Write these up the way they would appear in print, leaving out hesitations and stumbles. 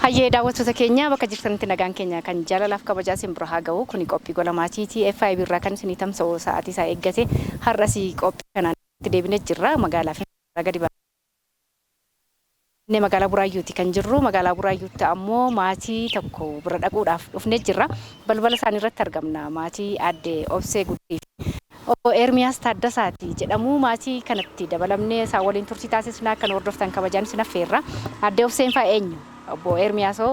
Hayyee daawwattoota keenya bakka jirtanitti nagaan keenya kan jaalalaaf kabajaa isin bira haa ga'u kuni qophii Golamatii TFI birraa kan isinii tamsa'u sa'aatii isaa eeggate har'as qophii kanaan itti deebinee jirra magaalaa Finfinnee gadi baanee magaalaa Buraayyuutti kan jirru magaalaa Buraayyuutti ammoo maatii tokko bira dhaquudhaaf dhufnee jirra balbala isaanii irratti argamna maatii aadde Obsee Guddii Obbo Ermiyaas Taaddasaati jedhamu maatii kanatti dabalamnee isaa waliin turtii taasisnaa kan hordoftan kabajaan isin affeerra aadde Obseen fa'aa eenyu Obbo Ermiyaasoo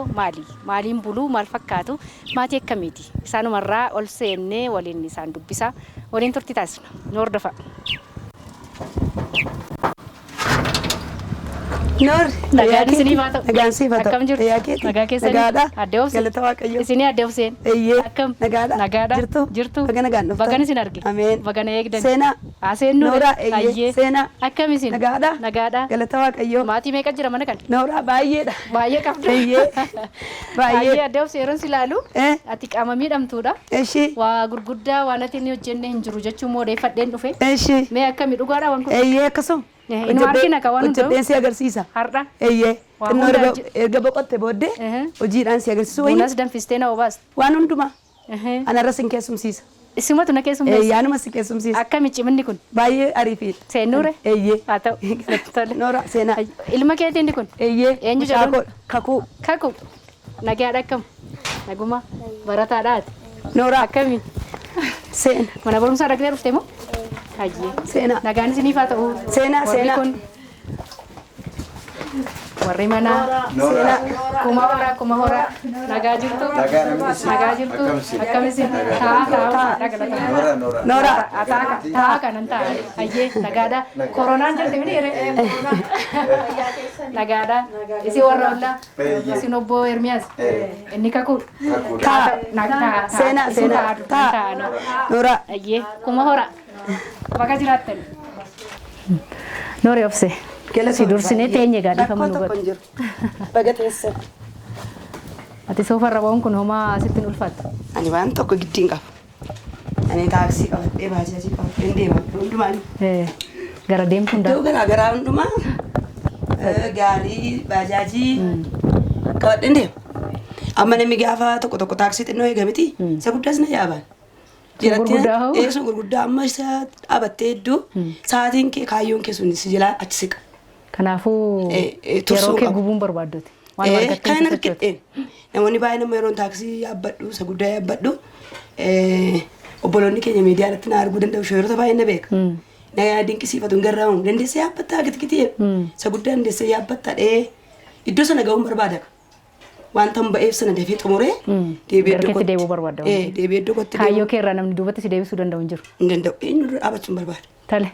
maaliin buluu maal fakkaatu maatii akkamiiti isaanumarraa ol seennee waliin isaan dubbisa waliin turtii taasisna nu hordofa. Noor nagaan isinii maa ta'u nagaan siif haa ta'u akkam jirtu nagaa keessanii aadde Obsee galata waaqayyo isinii aadde Obseen akkam nagaadha jirtu bagan isin arge ameen bagana eegdan seenaa aseennu Noora seenaa akkam isin nagaadha galata waaqayyo maatii meeqa jira mana kan Noora baay'eedha baay'ee qabda baay'ee aadde Obsee yeroon silaalu ati qaama miidhamtuudha eshi waa gurguddaa waan ati inni hojjenne hin jiru jechuun odeeffadheen dhufe eshi mee akkami dhugaadha waan kun akkasuma inni argina ka waan hundaa hojjedheen si agarsiisa har'a erga boqotte booddee hojiidhaan si agarsiisu wayii bunas danfistee na obaas waan hundumaa anarra sin keessumsiisa isumatu na keessummeessa yaanuma si keessumsiisa akkami ciminni kun baay'ee ariifiidha seennuure haa ta'u tole Noora seenaa ilma keetii inni kun eenyu jedhamu kakuu nagaadha akkam naguma barataadhaati Noora akkami seena mana barumsaa dhaqnee dhufte moo hayyee seenaa nagaan isiniif haa ta'u seenaa warri mana seenaa kuma hora nagaa jirtu akkamisin Noora taa kanan taa hayyee nagaadha koronaan jirti mini nagaadha isi warra ollaa isin obbo Ermiyaas inni kakuu seenaa taa Noora hayyee kuma hora bakka jiraattan Noora Obsee si dursine teenye gaadhi famu nu godhu baga teessa ati soofarra waan kun homaa asittiin ulfaatu ani waan tokko giddiin qaba ani taaksii qabadhee baajaajii qabadhee deema hundumaan gara deemtu hundaa garaa hundumaa gaarii baajaajii qabadhee deema amma namni gaafa tokko taaksii xinnoo eegamiti isa guddaas na yaabaan jiratti gurguddaa amma isa dhaabattee hedduu sa'aatiin kee kaayyoon kee sun si jalaa achi siqa kanaafuu yeroo kee gubuun barbaaddooti kan argitteen namoonni baay'ee nama yeroon taaksii yaabbadhu isa guddaa yaabbadhu obboloonni keenya miidiyaa irratti na arguu danda'u shoorota baay'ee na beeka na dinqisiifatu hin garraamu dandeessee yaabbattaa giti isa guddaa dandeessee yaabbattaa iddoo sana ga'uun barbaada wanta ba'eef sana dafee xumuree deebi'ee barbaada deebi'ee iddoo kotti kaayyoo kee irraa namni duubatti si deebisuu danda'u hin jiru hin danda'u eenyu dhaabachuun barbaada tole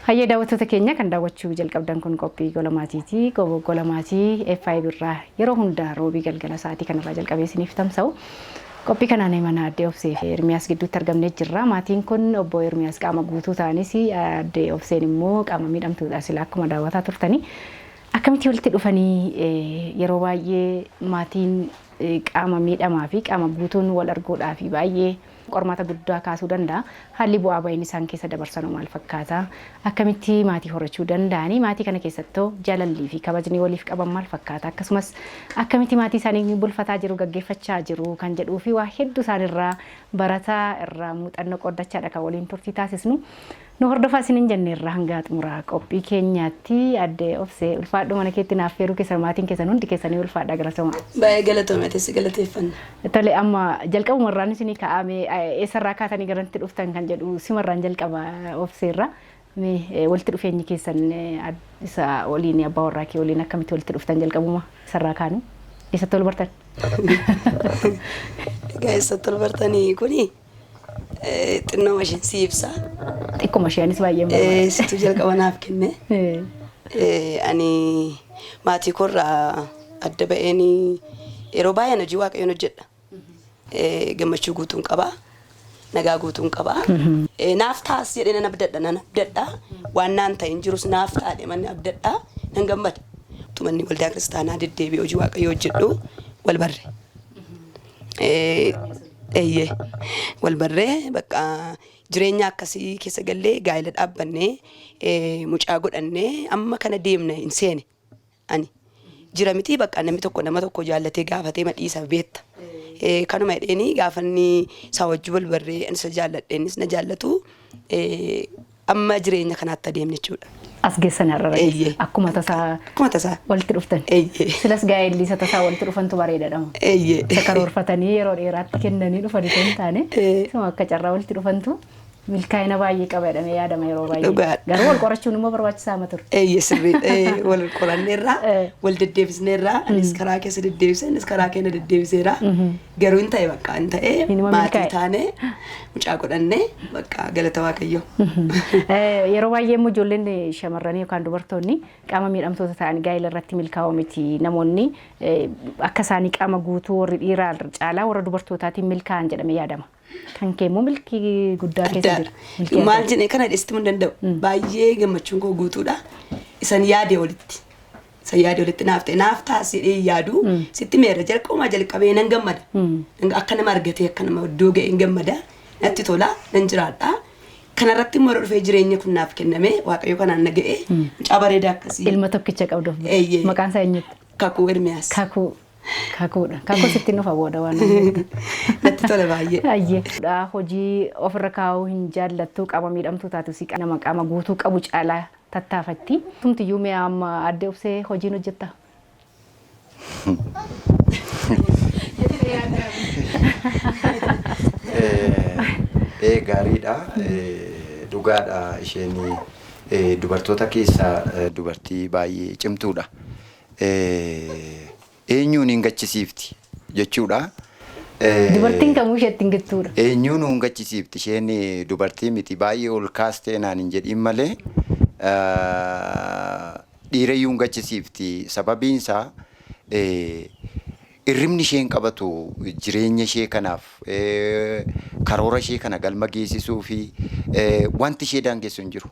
hayyee daawwattoota keenya kan daawwachuu jalqabdan kun qophii Golamaatiiti Golamaatii FI birraa yeroo hundaa roobii galgala sa'aatii kanarraa jalqabee isiniif tamsa'u qophii kanaan mana aadde Obsee fi Ermiyaas gidduutti argamnee jirra maatiin kun obbo Ermiyaas qaama guutuu ta'anis aadde Obseen immoo qaama miidhamtuudha sila akkuma daawwataa turtanii akkamitti walitti dhufanii yeroo baay'ee maatiin qaama miidhamaa fi qaama guutuun wal arguudhaa fi baay'ee qormaata guddaa kaasuu danda'a haalli bu'aa ba'iin isaan keessa dabarsan maal fakkaata akkamitti maatii horachuu danda'anii maatii kana keessatti jaalallii fi kabajni waliif qaban maal fakkaata akkasumas akkamitti maatii isaanii bulfataa jiru gaggeeffachaa jiru kan jedhuu fi waa hedduu isaanirraa barataa irraa muuxannoo qoodachaadha kan waliin turtii taasisnu nu hordofaa isiniin jenneerra hanga xumuraa qophii keenyaatti aadde Obsee ulfaadhu mana keetti naaf feeruu keessan maatiin keessan hundi keessanii ulfaadha galatoma baay'ee galatooma teessi galateeffanna tole amma jalqabumarraan isinii ka'ame eessarraa kaatanii garantti dhuftan kan jedhu simarraan jalqaba Obseerra walitti dhufeenyi keessan isa waliin abbaa warraa kee waliin akkamitti walitti dhuftan jalqabuma isarraa kaanu eessatti ol bartan eessatti ol bartanii kuni xinnoo mashiin si ibsa xiqquma isheenis baay'ee situ jalqaba naaf kenne ani maatii korraa adda ba'een yeroo baay'een hojii waaqayyoon hojjedha gammachuu guutuun qaba nagaa guutuun qaba naaf taas jedhee nan abdadha waan naan ta'e hin jirus naaf taadhe manni abdadha nan gammada tumanni waldaa kiristaanaa deddeebi'ee hojii waaqayyoo hojjedhu wal barre wal barree bakka jireenya akkasii keessa gallee gaa'ela dhaabbannee mucaa godhannee amma kana deemna hin seene ani jira miti bakka namni tokko jaallatee gaafatee madhiisa beetta. Kanuma jedheeni gaafanni isaa wajjin wal barree isa jaalladheenis na jaallatu amma jireenya kanaatti adeemne jechuudha. As geessan har'a akkuma tasaa walitti dhuftan. Silas gaa'elli isa tasaa walitti dhufantu bareedaadha. Isa karoorfatanii yeroo dheeraatti kennanii dhufanii kan taane isuma akka carraa walitti dhufantu milkaa'ina baay'ee qaba jedhamee yaadama yeroo baay'ee. Garuu wal qorachuun immoo barbaachisaa ma ture. Sirrii wal qoranneerra wal deddeebisneerra anis karaa keessa deddeebise innis karaa keenya deddeebiseera. Garuu hin ta'e bakka hin ta'e maatii taane mucaa godhannee bakka galata Waaqayyoo. Yeroo baay'ee immoo ijoolleen shamarranii yookaan dubartoonni qaama miidhamtoota ta'anii gaa'ela irratti milkaa'oo miti namoonni akka isaanii qaama guutuu warri dhiiraa caalaa warra dubartootaatiin milkaa'an jedhamee yaadama. Kan keemmoo milkii guddaa keessa jira. Maal jennee kana dhiistii mun danda'u baay'ee gammachuun koo guutuudha. Isan yaade walitti. Isan yaade walitti naaf taasisee yaadu sitti meera jalqabee nan gammada. Akka nama argatee akka nama iddoo ga'e hin gammada. Natti tola nan jiraadha. Kanarratti immoo dhufee jireenya kun naaf kenname Waaqayyo kanaan na ga'e mucaa bareedaa akkasii. Ilma tokkicha qabduuf maqaan isaa eenyutti? Kakuu Ermiyaas. Kakuudha. Kakuu sitti nufa booda waan natti tola baay'ee. Hojii ofirra kaa'uu hin jaallattu qaama miidhamtuu taatu si nama qaama guutuu qabu caalaa tattaafatti. Tumtiyyuu mee amma addee ubsee hojiin hojjetta? Gaariidha. Dhugaadha isheen dubartoota keessaa dubartii baay'ee cimtuudha. Eenyuun hin gachisiifti jechuudha. Dubartiin kamuu isheetti hin gittuudha. Eenyuun hin gachisiifti isheen dubartii miti baay'ee ol kaastee naan hin jedhin malee dhiirayyuu hin gachisiifti. Sababiin isaa irrimni isheen qabatu jireenya ishee kanaaf karoora ishee kana galma geessisuu fi wanti ishee daangessu hin jiru.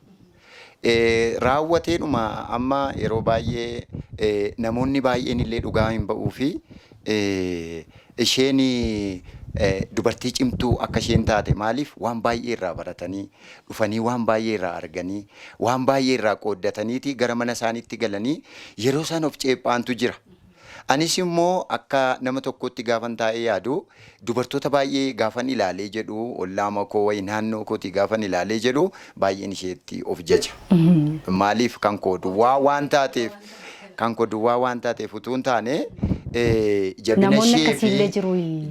Raawwateedhuma amma yeroo baay'ee namoonni baay'een illee dhugaa hin ba'uu fi isheen dubartii cimtuu akka isheen taate maaliif waan baay'ee irraa baratanii dhufanii waan baay'ee irraa arganii waan baay'ee irraa qooddataniiti gara mana isaaniitti galanii yeroo isaan of ceephaantu jira. Anis immoo akka nama tokkotti gaafan taa'ee yaadu dubartoota baay'ee gaafan ilaalee jedhu ollaama koo wayi naannoo kooti gaafan ilaalee jedhu baay'een isheetti of jaja. Maaliif kan koo duwwaa waan taateef utuu hin taane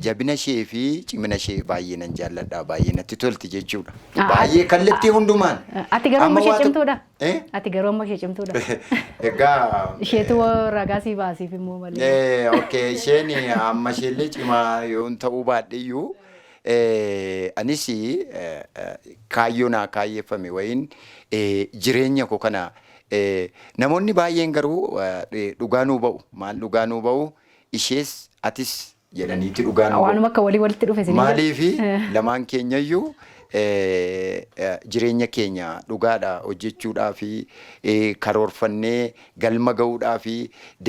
jabina ishee fi cimina ishee baay'ee nan jaalladha baay'ee natti tolti jechuudha. Baay'ee kallattii hundumaan. Ati garuu amma ishee cimtuudha. Ati garuu amma ishee cimtuudha. Egaa isheetu ragaa sii baasiif immoo malee. Okay isheen amma isheellee cimaa yoo ta'uu baadhiyyuu anis kaayyoo naa kaayyeeffame wayiin jireenya koo kana namoonni baay'een garuu dhugaa nuu ba'u maal dhugaa nuu ba'u ishees atis jedhaniitti dhugaa nuu ba'u. Waanuma akka walitti dhufe sinii. Maaliifi lamaan keenyayyuu jireenya keenya dhugaadha hojjechuudhaa fi karoorfannee galma ga'uudhaa fi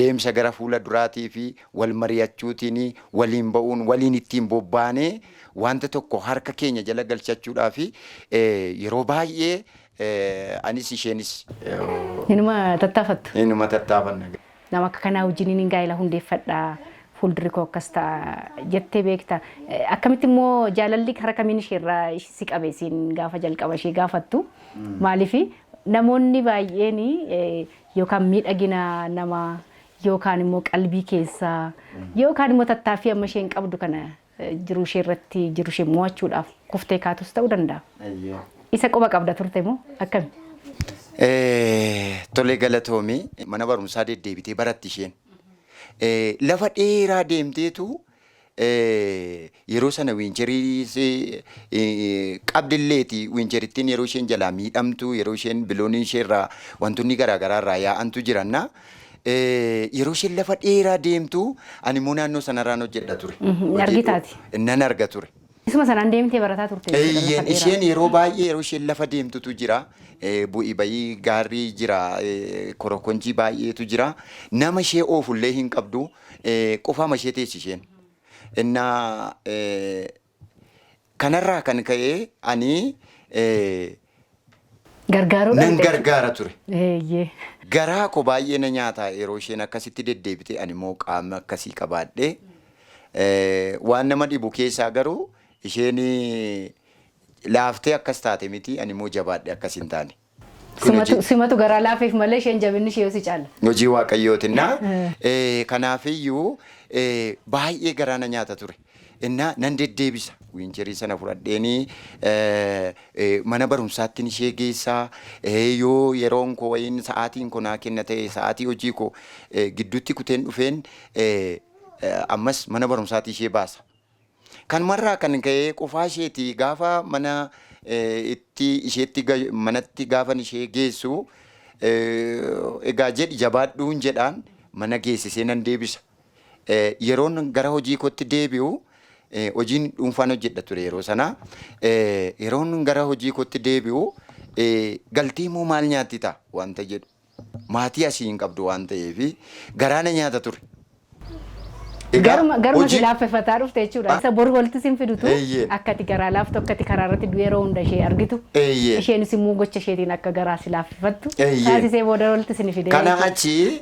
deemsa gara fuula duraatii fi wal mari'achuutiin waliin ba'uun waliin ittiin bobbaanee wanta tokko harka keenya jala galchachuudhaa fi yeroo baay'ee anis isheenis inuma tattaafattu. Inuma tattaafanna. Nama akka kanaa wajjin gaa'ela hundeeffadhaa. Fuuldurri koo akkas ta'a jettee beekta. Akkamitti immoo jaalalli karaa kamiin isheerraa si qabeessiin gaafa jalqaba ishee gaafattu. Maaliif namoonni baay'een yookaan miidhagina namaa yookaan immoo qalbii keessaa yookaan immoo tattaaffii amma isheen qabdu kana jiruu ishee irratti jiru ishee mo'achuudhaaf kuftee kaatus ta'uu danda'a. Isa quba qabda turte moo akkami? Tolee galatoomii mana barumsaa deddeebitee baratti isheen. Lafa dheeraa deemteetu yeroo sana wiincherii qabdilleeti wiincherittiin yeroo isheen jalaa miidhamtu yeroo isheen bilooniin isheerraa wantoonni garaagaraa irraa yaa'antu jiranna. Yeroo isheen lafa dheeraa deemtu ani immoo naannoo sanarraan hojjedha ture. Argitaati. Nan arga ture. Isuma sanaan deemtee barataa turte. Isheen yeroo baay'ee yeroo isheen lafa deemtutu jira. Bu'ii bayii gaarii jira. Korokonjii baay'eetu jira. Nama ishee oofullee hin qabdu. Qofaama ishee teessi isheen. Innaa kanarraa kan ka'e ani Gargaaruu nan gargaara ture. Eeyyee. Garaa koo baay'ee na nyaata yeroo isheen akkasitti deddeebite ani immoo qaama akkasii qabaadhe. Waan nama dhibu keessaa garuu isheen laaftee akkas taate miti ani immoo jabaadhe akkas hin taane. Simatu garaa laafeef malee isheen jabinni ishee si caala. Hojii waaqayyootinna. Kanaafiyyuu baay'ee garaa na nyaata ture. Inna nan deddeebisa. Wiincharii sana fudhadheenii mana barumsaatti ishee geessaa. Yoo yeroon koo wayiin sa'aatiin koo naa kenna ta'e sa'aatii hojii koo gidduutti kuteen dhufeen ammas mana barumsaatti ishee baasa. Kan marraa kan ka'ee qofaa isheetii gaafa mana isheetti manatti gaafan ishee geessu egaa jedhi jabaadhuun jedhaan mana geessisee nan deebisa. Yeroon gara hojii kootti deebi'u hojiin dhuunfaan hojjedha ture yeroo sana. Yeroon gara hojii kootti deebi'u galtii immoo maal nyaatti ta'a wanta jedhu maatii asii hin qabdu waan ta'eef garaa na nyaata ture. Garuma si laaffeffataa dhufte jechuudha. Isa bor walitti sin fidutu akkati garaa laaftu akkati karaa irratti yeroo hunda ishee argitu. Isheenis immoo gocha isheetiin akka garaa si laaffeffattu. Taasisee booda walitti sin fide. Kana achi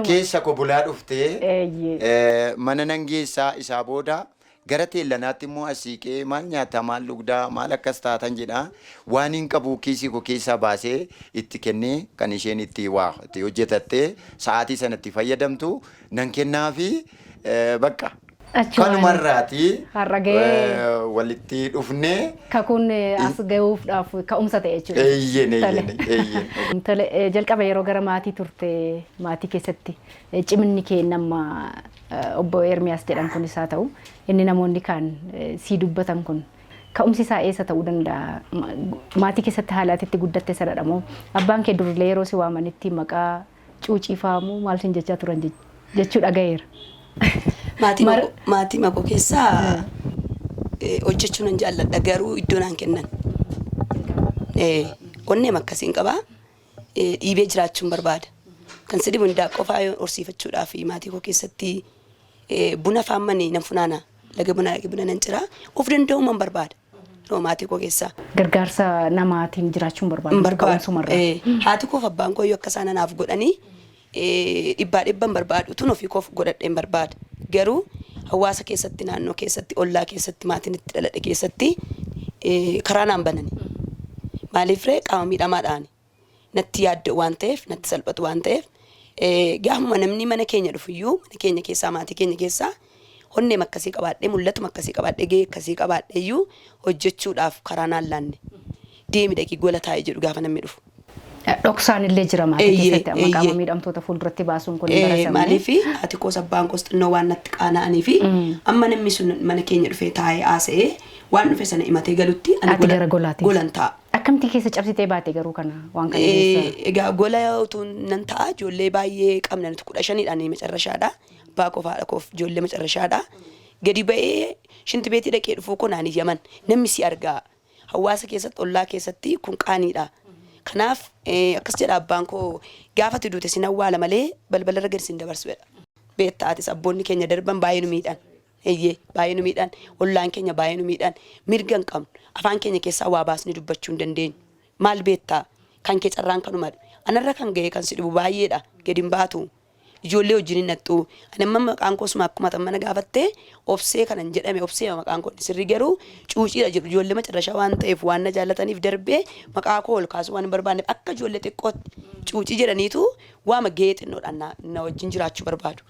keessa koo bulaa dhuftee mana nan geessaa isaa booda gara teellanaatti immoo asiiqee maal nyaata maal dhugdaa maal akkas taatan jedha. Waan hin qabu kiisii koo keessaa baasee itti kennee kan isheen itti hojjetattee sa'aatii sanatti fayyadamtu nan kennaa fi bakka kanumarraati walitti dhufnee. Kakuun as gahuudhaaf ka'umsa ta'e jechuudha. Eeyyeen. Jalqaba yeroo gara maatii turte maatii keessatti ciminni kee nama obbo Ermiyaas jedhan kun isaa ta'u inni namoonni kaan sii dubbatan kun ka'umsi isaa eessa ta'uu danda'a? Maatii keessatti haalaatitti guddatte sanadha moo abbaan kee durillee yeroo si waamanitti maqaa cuuciifaamu maal sin jechaa turan jechuu dhagayeera. Maatii makoo keessaa hojjechuu nan jaalladha garuu iddoo naan kennan. Onnee akkasiin qabaa dhiibee jiraachuun barbaada. Kan sidii hundaa qofaa horsiifachuudhaaf maatii koo keessatti buna faammanii nan funaana laga buna nan ciraa of danda'uu man barbaada. Maatii koo keessaa. Gargaarsa namaatiin jiraachuun barbaada. Haati koo fi abbaan koo yoo akka isaan anaaf godhanii dhibban barbaadu tun ofii koof godhadheen barbaada. Garuu hawaasa keessatti naannoo keessatti ollaa keessatti maatiin itti dhaladhe keessatti karaa naan banani. Maaliif ree qaama miidhamaadhaan natti yaaddu waan ta'eef natti salphatu waan ta'eef gaafuma namni mana keenya dhufuyyuu mana keenya keessaa maatii keenya keessaa onnee akkasii qabaadhee mul'atu akkasii qabaadhee gahee akkasii qabaadheeyyuu hojjechuudhaaf karaa naan laanne deemi dhaqii gola taa'ee jedhu gaafa namni dhufu. Dhoksaan illee jira maatii keessatti amma qaama miidhamtoota fuulduratti baasuun kun hin baratamne. Maaliif haati koos abbaan koos xinnoo waan natti qaana'anii fi amma namni sun mana keenya dhufee taa'ee haasa'ee waan dhufe sana himatee galutti ani golan ta'a. Akkamti keessa cabsitee baate garuu kana waan kana keessa? Egaa gola utuu nan ta'a ijoollee baay'ee qabna 15dhaan macarrashaadha. Abbaa koof haadha koof ijoollee macarrashaadha. Gadi ba'ee shinti beetii dhaqee dhufuu kun ani yaman namni si argaa hawaasa keessatti ollaa keessatti kun qaaniidha. Kanaaf akkas jedha abbaan koo gaafatti duute sin awwaala malee balbala irra gadi sin dabarsu jedha. Beektaatis abboonni keenya darban baay'ee nu miidhan. Baay'ee nu miidhan ollaan keenya baay'ee nu miidhan mirga hin qabnu afaan keenya keessaa waa baasni dubbachuu hin dandeenyu. Maal beektaa kan kee carraan kanumadha. Anarra kan ga'e kan si dhibu baay'eedha gadi hin baatu. Ijoollee wajjin hin nattu. Ani amma maqaan koo suma akkuma mana gaafattee obsee kanan jedhame obsee maqaan koo sirri garuu cuuciidha jedhu ijoollee macarrashaa waan ta'eef waan na jaallataniif darbee maqaa koo ol kaasuu waan hin barbaanneef akka ijoollee xiqqootti cuucii jedhaniitu waama gahee xinnoodhaan na wajjin jiraachuu barbaadu.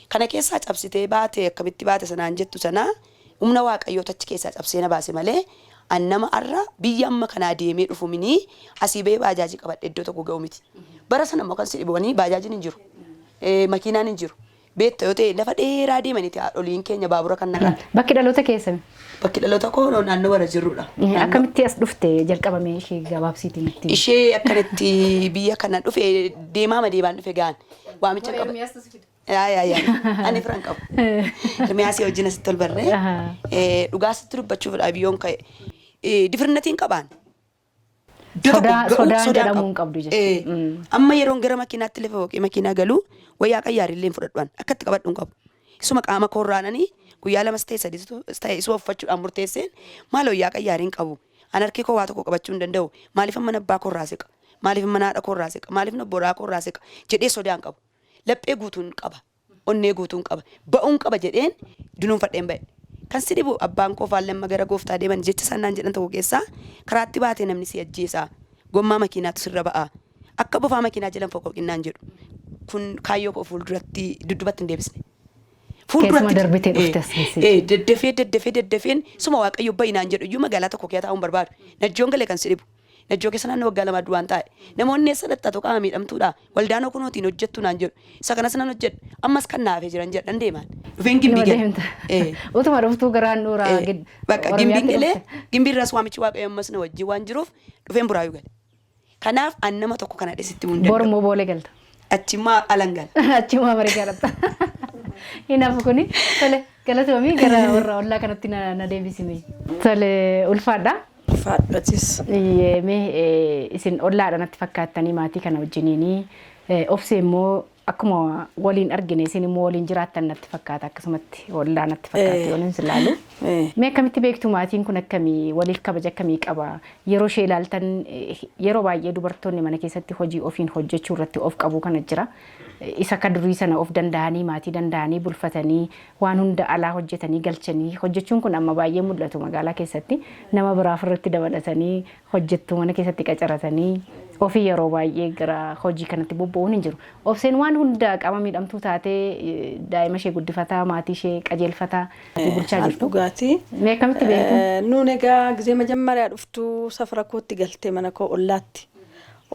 Kana keessaa cabsitee baate akkamitti baate sanaan jettu sanaa humna waaqayyoota achi keessaa cabsee na baase malee annama arra biyya amma kanaa deemee dhufu minii asii ba'ee baajaajii qabadhe iddoo tokko ga'u miti. Bara sana immoo kan si dhibanii baajaajiin hin jiru. Makiinaan hin jiru. Beekta yoo ta'e lafa dheeraa deemaniiti haadholiin keenya baabura kan naqan. Bakki dhaloota keessami? Bakki dhaloota koo naannoo bara jirrudha. Akkamitti as dhufte jalqabame ishee gabaabsiitiin itti? Ishee akkanatti biyya kana dhufe deemaan dhufe ga'an. Waamicha qaba. Ani firan qabu. Ermiyaasii wajjin asitti ol barree dhugaa asitti dubbachuufidha biyyoon ka'e. Difirnatiin qabaan. Sodaan jedhamuun qabdu jechuudha. Amma yeroon gara makiinaatti lafa boqee makiinaa galuu wayyaa qayyaarillee fudhadhuan akkatti qabadhuun qabu. Isuma qaama koorraananii guyyaa 2 ta'e 3 ta'e isuma uffachuudhaan murteesseen maal wayyaa qayyaariin qabu. An harkee koo waa tokko qabachuu hin danda'u. Maaliif mana abbaa koo irraa siqa? Maaliif mana haadha koo irraa siqa? Maaliif boraa koo irraa siqa? Jedhee sodaan qabu. Laphee guutuun qaba. Onnee guutuun qaba. Ba'uun qaba jedheen dunuunfadheen ba'e. Kan si dhibu abbaan koo faallamma gara gooftaa deeman jecha sannaan jedhan tokko keessaa karaatti baatee namni si ajjeesaa. Gommaa makiinaatu sirra ba'aa. Akka bofaa makiinaa jalan foqoqinnaan jedhu. Kun kaayyoo koo fuulduratti dudduubatti hin deebisne. Keessuma darbitee dhufte asii. Daddafeen suma waaqayyo baay'inaan jedhu iyyuu magaalaa tokko keessa taa'uun barbaadu. Najjoon galee kan si dhibu. Najjoo keessa naannoo waggaa lama du'aan taa'e. Namoonni eessa dhattatu qaama miidhamtuudha. Waldaanoo kunootiin hojjettu naan jedhu. Isa kanas nan hojjedhu. Ammas kan naafee jiran jedhan deemaan. Dhufeen gimbii galee. Utuma dhuftuu garaan dhuuraa. Bakka gimbiin galee gimbiirraas waamichi waaqayyo ammas na wajjin waan jiruuf dhufeen buraayu gale. Kanaaf an nama tokko kana dhesitti hundee. Bormoo boolee galta. Achimaa alangal. Achimaa marii galata. Inaaf kuni tole galatoomii gara warra ollaa kanatti na deebisime. Tole ulfaadha. Ulfaadhatis. Mee isin ollaadha natti fakkaattanii maatii kana wajjiniini obsee immoo akkuma waliin argine isin immoo waliin jiraattan natti fakkaata akkasumatti ollaa natti fakkaatti waliin silaalu. Mee akkamitti beektu maatiin kun akkamii waliif kabaja akkamii qaba yeroo ishee ilaaltan yeroo baay'ee dubartoonni mana keessatti hojii ofiin hojjechuu irratti of qabu kana jira. Isa ka durii sana of danda'anii maatii danda'anii bulfatanii waan hunda alaa hojjetanii galchanii hojjechuun kun amma baay'ee mul'atu magaalaa keessatti nama biraaf irratti dabalatanii hojjettu mana keessatti qacaratanii ofii yeroo baay'ee gara hojii kanatti bobba'uun hin jiru. Obseen waan hunda qaama miidhamtuu taatee daa'ima ishee guddifataa maatii ishee qajeelfataa bulchaa jirtu. Dhugaatii. Mee akkamitti beektu? Nuun egaa gizee majammaariyaa dhuftuu safara kootti galtee mana koo ollaatti.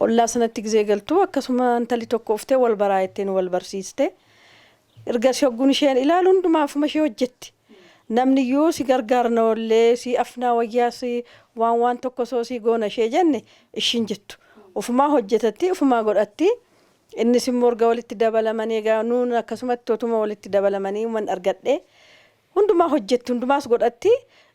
Ollaa sanatti gizee galtuu akkasuma intalli tokko uftee wal baraayettee wal barsiiste. Erga shogguun isheen ilaalu hundumaafuma ishee hojjetti. Namni iyyuu si gargaarna ollee si afnaa wayyaa si waan tokko soo si goona ishee jenne ishiin jettu. Ufumaa hojjetatti ufumaa godhatti. Innis immoo erga walitti dabalamanii egaa nuun akkasumatti otuma walitti dabalamanii waan argadhe hundumaa hojjetti hundumaas godhatti.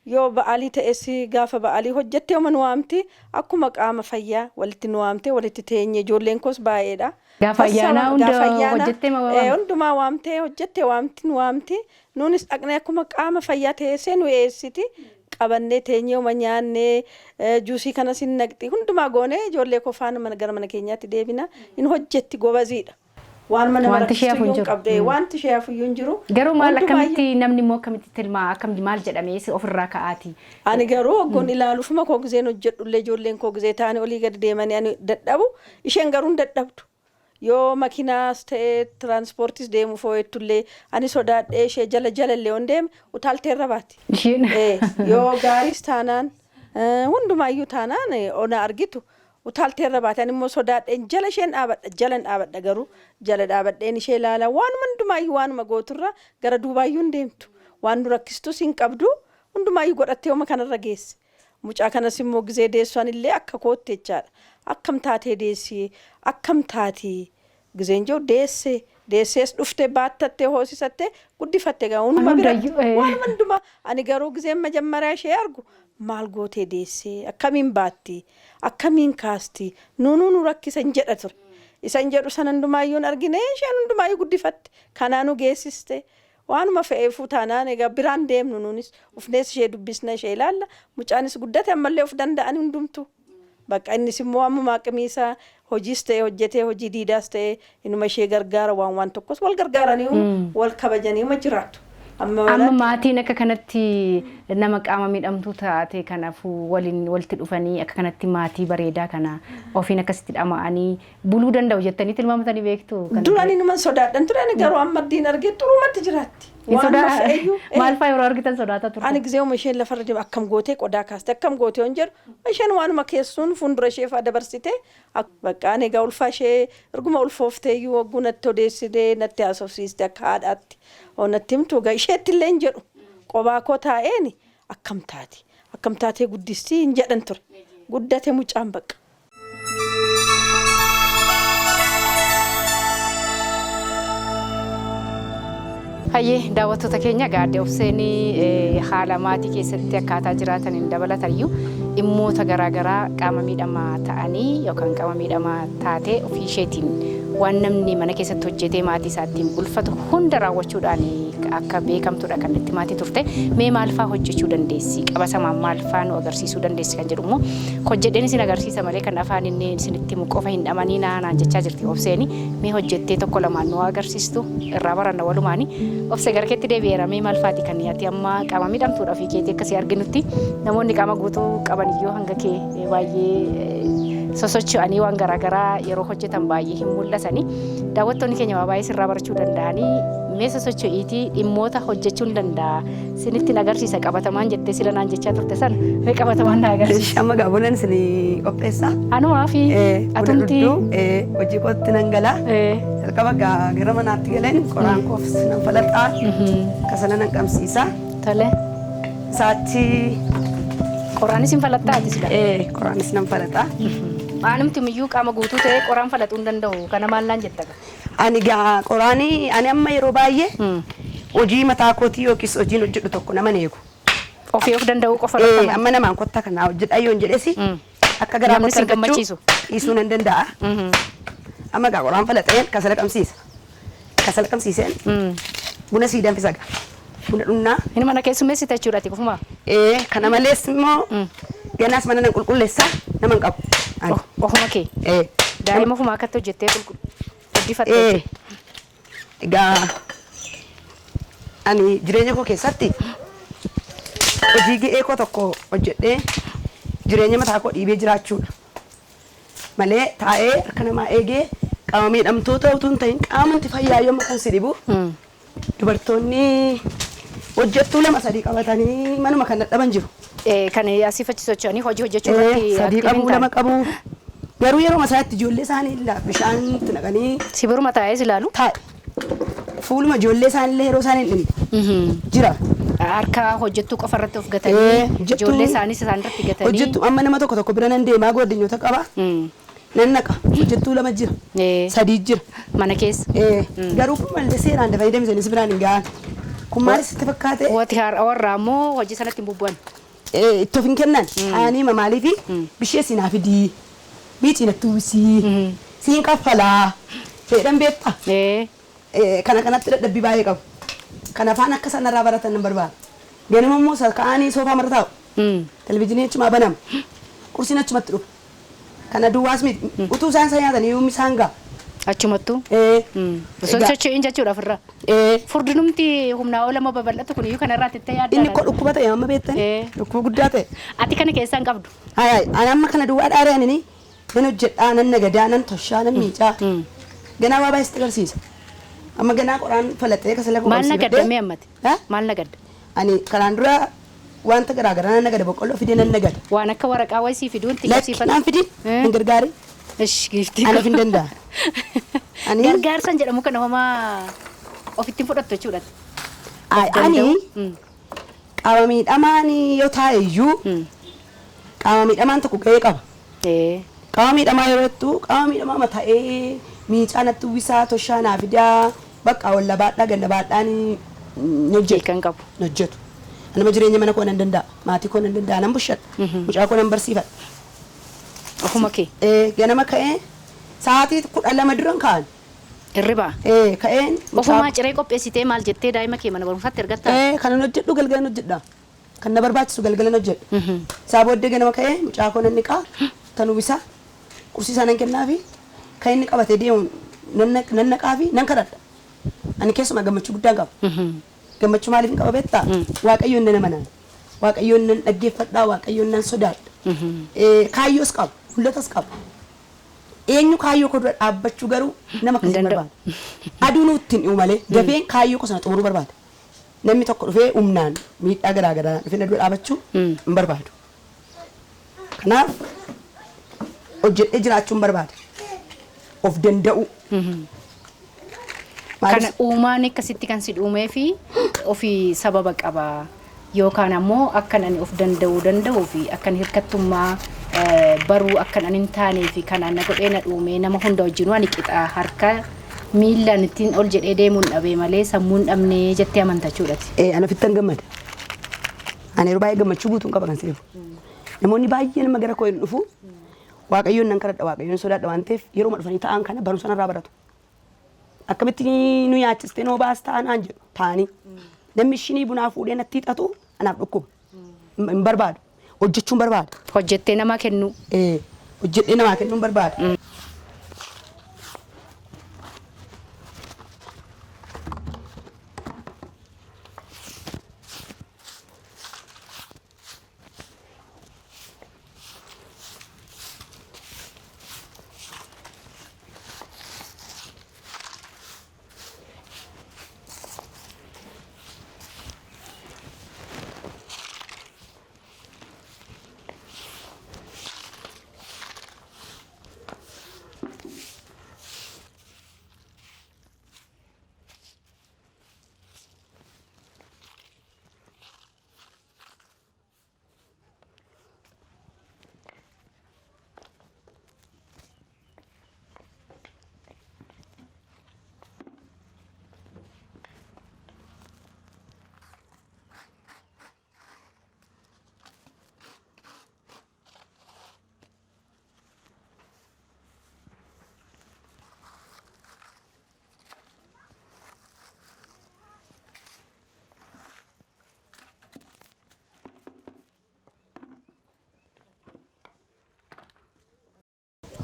Yoo ba'aalii ta'es gaafa ba'aalii hojjettee oma nu waamti akkuma qaama fayyaa walitti nu waamte walitti teenye ijoolleen koos baay'eedha. Gaafa ayyaanaa hunda hojjettee ma waamti? Hundumaa waamtee hojjettee waamti nu waamti. Nuunis dhaqnee akkuma qaama fayyaa teessee nu eessiti. Qabannee teenyee oma nyaannee juusii kanas hin naqxi hundumaa goonee ijoollee koo faana gara mana keenyaatti deebina hin hojjetti gobaziidha. Waan mana marakkisuun qabdee wanti ishee hafuyyuu jiru. Garuu maal akkamitti namni immoo akkamitti tilmaa akkamitti maal jedhamee ofirraa ka'aati? Ani garuu oggoon ilaaluufuma koo gizeen hojjedhullee ijoolleen koo gizee taane olii gadi deemanii ani dadhabu isheen garuu hin dadhabdu. Yoo makiinaas ta'ee tiraanspoortiis deemuuf ooyettullee ani sodaadhee ishee jalallee on deeme utaalteerra baati. Yoo gaariis taanaan hundumaayyuu taanaan ona argitu. Utaalteerra baate ani immoo sodaadheen jala isheen dhaabadha garuu jala dhaabadheen ishee ilaala waanuma hundumaayyuu waanuma gooturra gara duubaayyuu hin deemtu waan nu rakkistus hin qabdu hundumaayyuu godhattee oma kanarra geesse mucaa kanas immoo gizee deessuan illee akka kootte jechaadha akkam taatee deessee akkam taatee gizeen jiru deessees dhuftee baattattee hoosisattee guddifattee gaa hunuma biratti waanuma hundumaa ani garuu gizeen majammaraa ishee argu maal gootee deessee akkamiin baatti akkamiin kaasti nu rakkisan jedha ture isan jedhu san hundumaayyuun argine isheen hundumaayyuu guddifatte kanaanu geessiste waanuma fe'eefuu taanaan egaa biraan deemnu nuunis ufnees ishee dubbisna ishee ilaalla mucaanis guddate ammallee of danda'an hundumtu bakka innis immoo amma qamiisa hojiis ta'e hojjetee hojii diidaas ta'e inuma ishee gargaara waan tokkos wal gargaaranii wal kabajanii jiraatu. Amma maatiin akka kanatti nama qaama miidhamtuu taate kanaafuu waliin walitti dhufanii akka kanatti maatii bareedaa kana ofiin akkasitti dhama'anii buluu danda'u jettanii tilmaamatanii beektu. Duraan inuman sodaadhan ture garuu amma diin argee xurumatti jiraatti. Maal fa'aa yeroo argitan sodaata turte? Ani gizee isheen lafarra deemu akkam gootee qodaa kaaste akkam gootee on jedhu isheen waanuma keessuun fuuldura ishee fa'aa dabarsite bakka ani egaa ulfaa ishee erguma ulfoofteeyyuu wagguu natti odeessitee natti haasofsiiste akka haadhaatti onatti himtu egaa isheetti illee hin jedhu qobaa koo taa'een akkam taatee guddistii hin jedhan ture guddate mucaan bakka. Hayyee daawwattoota keenya gaadde obseenii haala maatii keessatti akkaataa jiraataniin dabalataniyyuu dhimmoota garaagaraa qaama miidhamaa ta'anii yookaan qaama miidhamaa taatee ofii isheetiin waan namni mana keessatti hojjetee maatii isaattiin bulfatu hunda raawwachuudhaan akka beekamtuudha kan itti maatii turte. Mee maal fa'aa hojjechuu dandeessi? Qabasamaan maal fa'aa nu agarsiisuu dandeessi kan jedhu immoo hojjedheen isin agarsiisa malee kan afaan inni isinitti himu qofa hin dhamanii naan jechaa jirti obseeni. Mee hojjettee tokko lamaan nu agarsiistu irraa baranna walumaani. Obse gara keetti deebi'eera. Mee maal fa'aati kan ati amma qaama miidhamtuudha fi keetii akkasii arginutti namoonni qaama guutuu qaban iyyuu hanga kee baay'ee sosocho'anii waan garaagaraa yeroo hojjetan baay'ee hin mul'atani. Daawwattoonni keenya baay'ee sirraa barachuu danda'anii mee sosocho'iitii dhimmoota hojjechuu hin danda'a. Isinitti agarsiisa qabatamaan jettee sila naan jechaa turte sana mee qabatamaan na agarsiisa. Amma gaabonan isin qopheessa. Anumaa fi atumti hojii kootti nan gala. Jalqaba gara manaatti galeen qoraan koofis nan falaxaa. Kasala nan qabsiisa. Tole. Saachi qoraanis hin falaxaati sila. Qoraanis nan falaxaa. Aanumti miyyuu qaama guutuu ta'ee qoraan falaxuu hin danda'u. Kana maal naan jetta? Ani qoraanii ani amma yeroo baay'ee hojii mataa kootii yookiis hojiin hojjedhu tokko nama eegu. Ofii of danda'uu qofa lafa. Amma namaan kottaa kanaa hojjedha yoon jedhesi akka garaa kottaa argachuu dhiisuu nan danda'a. Amma qoraan falaxeen kasala qabsiisa. Kasala qabsiiseen buna sii danfisa. Buna dhunnaa. Inni mana keessummeessita jechuudha ati qofumaa? Kana malees immoo ganaas mana nan qulqulleessa nama hin qabu. Ofuma kee? Daa'ima ofumaa akkatti hojjettee guddifattee? Egaa ani jireenya koo keessatti hojii ga'ee koo tokko hojjedhee jireenya mataa koo dhiibee jiraachuudha. Malee taa'ee harka namaa eegee qaama miidhamtoota utuu hin ta'in qaamatti fayyaa yommuu kan si dhibu dubartoonni hojjettuu lama sadii qabatanii manuma kan dadhaban jiru. Kan asii fachi socho'anii hojii hojjechuu irratti sadii qabu lama qabu. Garuu yeroo masaatti ijoollee isaanii bishaan itti naqanii sibiruma taa'ee ilaalu fuuluma ijoollee isaanii yeroo isaanii dhimma jira. Harka hojjettuu qofa irratti of gatanii ijoollee isaaniis isaan irratti gatanii hojjettuu amma nama tokko tokko bira nan deemaa godinyoota qaba. Nan naqa hojjettuu lama jira sadii jira mana keessa. Garuu kun malee seeraan dafanii deemsanii biraan hin gahan. Kun maal sitti fakkaate? Wati warraa immoo hojii sanatti hin bubbu'an. Itti of hin kennan ani maaliif bishee sinaa fidii biitiin attuusii siin kaffalaa fedhan beektaa. Kana kanatti dadhabbii baay'ee qabu. Kana afaan akka sanarraa baratan nan barbaada. Ganama immoo ka'anii soofaa marra taa'u. Televizyiinii achumaa banama. Qursiin achumatti dhufa. Kana duwwaas miti utuu isaan isa nyaatanii yoomii isaan ga'a. Achumattuu? Socho'iin jechuudhaaf irraa. Furdinumti humnaa oolama babal'atu kun iyyuu kanarraa itti yaadda. Inni koo dhukkuba ta'e amma beektani. Dhukkuba guddaa ta'e. Ati kana keessaa hin qabdu. Ani amma kana duwwaa dhaaranii nan hojjedhaa nan nagadaa nan toshaa nan miicaa. Ganaa waa baay'ee agarsiisa. Amma ganaa qoraan falaxee kasala maal nagaddamee ammati? Maal nagadda? Ani karaan dura wanta garaagaraa nan nagada boqqolloo fidee nan nagada. Waan akka waraqaa wayii fiduun xiyyeeffatu. Naan fidin hin gargaari. Ish giiftii. Ani hin danda'a. Gargaarsan jedhamu kana homaa ofitti fudhattu jechuudha. Ani qaama miidhamaan yoo taa'e iyyuu qaama miidhamaan tokko gahee qaba. Qaama miidhamaa yeroo jettu qaama miidhamaa mata'ee miicaa natti uwwisaa toshaa naa fidaa bakka walla baadhaa ganda baadhaan hojjetu. Kan qabu. Hojjetu. Anama jireenya mana koo nan danda'a maatii koo nan danda'a nan bushadha mucaa koo nan barsiifadha. Ofuma kee. Ganama ka'ee sa'aatii 12 duran ka'an. Hirribaa. Ka'een. Ofumaa ciree qopheessitee maal jettee daa'ima kee mana barumsaatti ergatta? Kan hojjedhu galgalan hojjedha. Kan na barbaachisu galgalan hojjedha. Isaa booddee ganama ka'ee mucaa koo nan niqaa tan uwwisaa qursii isaa nan kennaafi kan inni qabatee deemu nan naqaafi nan kadhadha. Ani keessumaa gammachuu guddaa qaba. Gammachuu maaliif hin qaba beektaa? Waaqayyoon nan amanaa. Waaqayyoon nan dhaggeeffadhaa. Waaqayyoon nan sodaadha. Kaayyoos qaba. Mul'atas qaba. Eenyu kaayyoo koo dura dhaabbachuu garuu nama akkasii barbaada. Aduu nutti hin dhi'u malee dafeen kaayyoo koo sana xumuruu barbaada. Namni tokko dhufee humnaan miidhaa garaagaraa dhufee na dura dhaabbachuu hin barbaadu. Kanaaf hojjedhee jiraachuun barbaada. Of danda'u. Kana uumaan akkasitti kan si dhuumee fi ofii sababa qaba. Yookaan ammoo akkan ani of danda'uu fi akkan hirkattummaa baruu akkan ani hin taanee fi kanaan na godhee na dhuumee nama hunda wajjin waan qixaa harka miillaan ittiin ol jedhee deemuun dhabee malee sammuun dhabnee jettee amantachuudhaati. Ani ofittan gammada. Ani yeroo baay'ee gammachuu guutuun qaba kan sireefu. Namoonni baay'ee nama gara koo hin dhufu. Waaqayyoon nan kadhadha waaqayyoon sodaadha waan ta'eef yeroo dhufanii ta'an kana barumsa narraa baratu. akkamitti nu nyaachiste noo baastaa naan jedhu taanii namni shinii bunaa fuudhee natti hixatu anaaf dhukkuba hin barbaadu hojjechuun barbaada. Hojjettee namaa kennu. Hojjedhee namaa kennuun barbaada.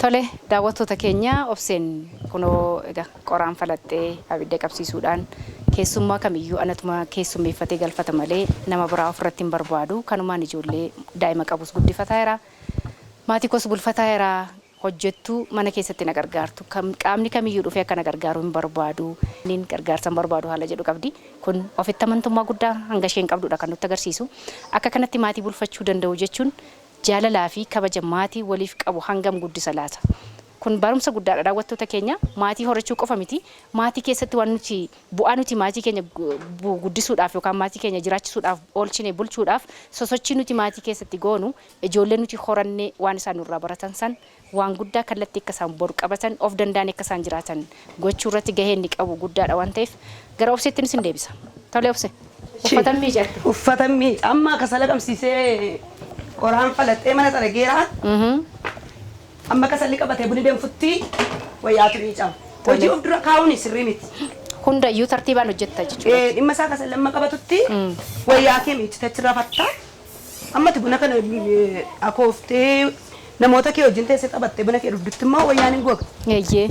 Tole daawwattoota keenya obseen kunoo egaa qoraan falaxxee abidda qabsiisuudhaan keessummaa kamiyyuu anatuma keessummeeffatee galfata malee nama biraa ofirratti hin barbaadu kanumaan ijoollee daa'ima qabus guddifataa jira maatii kos bulfataa jira hojjettuu mana keessatti na gargaartu qaamni kamiyyuu dhufee akka na gargaaru hin barbaadu niin gargaarsa hin barbaadu haala jedhu qabdi kun ofitti amantummaa guddaa hanga isheen qabdudha kan nutti agarsiisu akka kanatti maatii bulfachuu danda'u jechuun jaalalaa fi kabaja maatii waliif qabu hangam guddisa laata. Kun barumsa guddaadha daawwattoota keenya maatii horachuu qofa miti maatii keessatti waan nuti bu'aa nuti maatii keenya guddisuudhaaf yookaan maatii keenya jiraachisuudhaaf oolchine bulchuudhaaf sosochii nuti maatii keessatti goonu ijoollee nuti horannee waan isaan nurraa baratan san waan guddaa kallattii akka isaan boru qabatan of danda'an akka isaan jiraatan gochuu irratti gahee inni qabu guddaadha waan ta'eef gara obseettiin isin deebisa. Tole obse. Uffatan miijatte. Uffatan miic amma kasala qabsiisee qoraan falaxxee mana xarageeraa. Amma kasalli qabatee buni deemfutti wayyaatu miicama. Hojii of dura kaa'uun sirrii miti. Hundayyuu tartiibaan hojjetta jechuudha. Dhimma isaa kasalli amma qabatutti wayyaa kee miicite achirraa fatta. Ammati buna kana akooftee namoota kee wajjin teessee taphattee buna kee dhugdutti immoo wayyaan hin goga.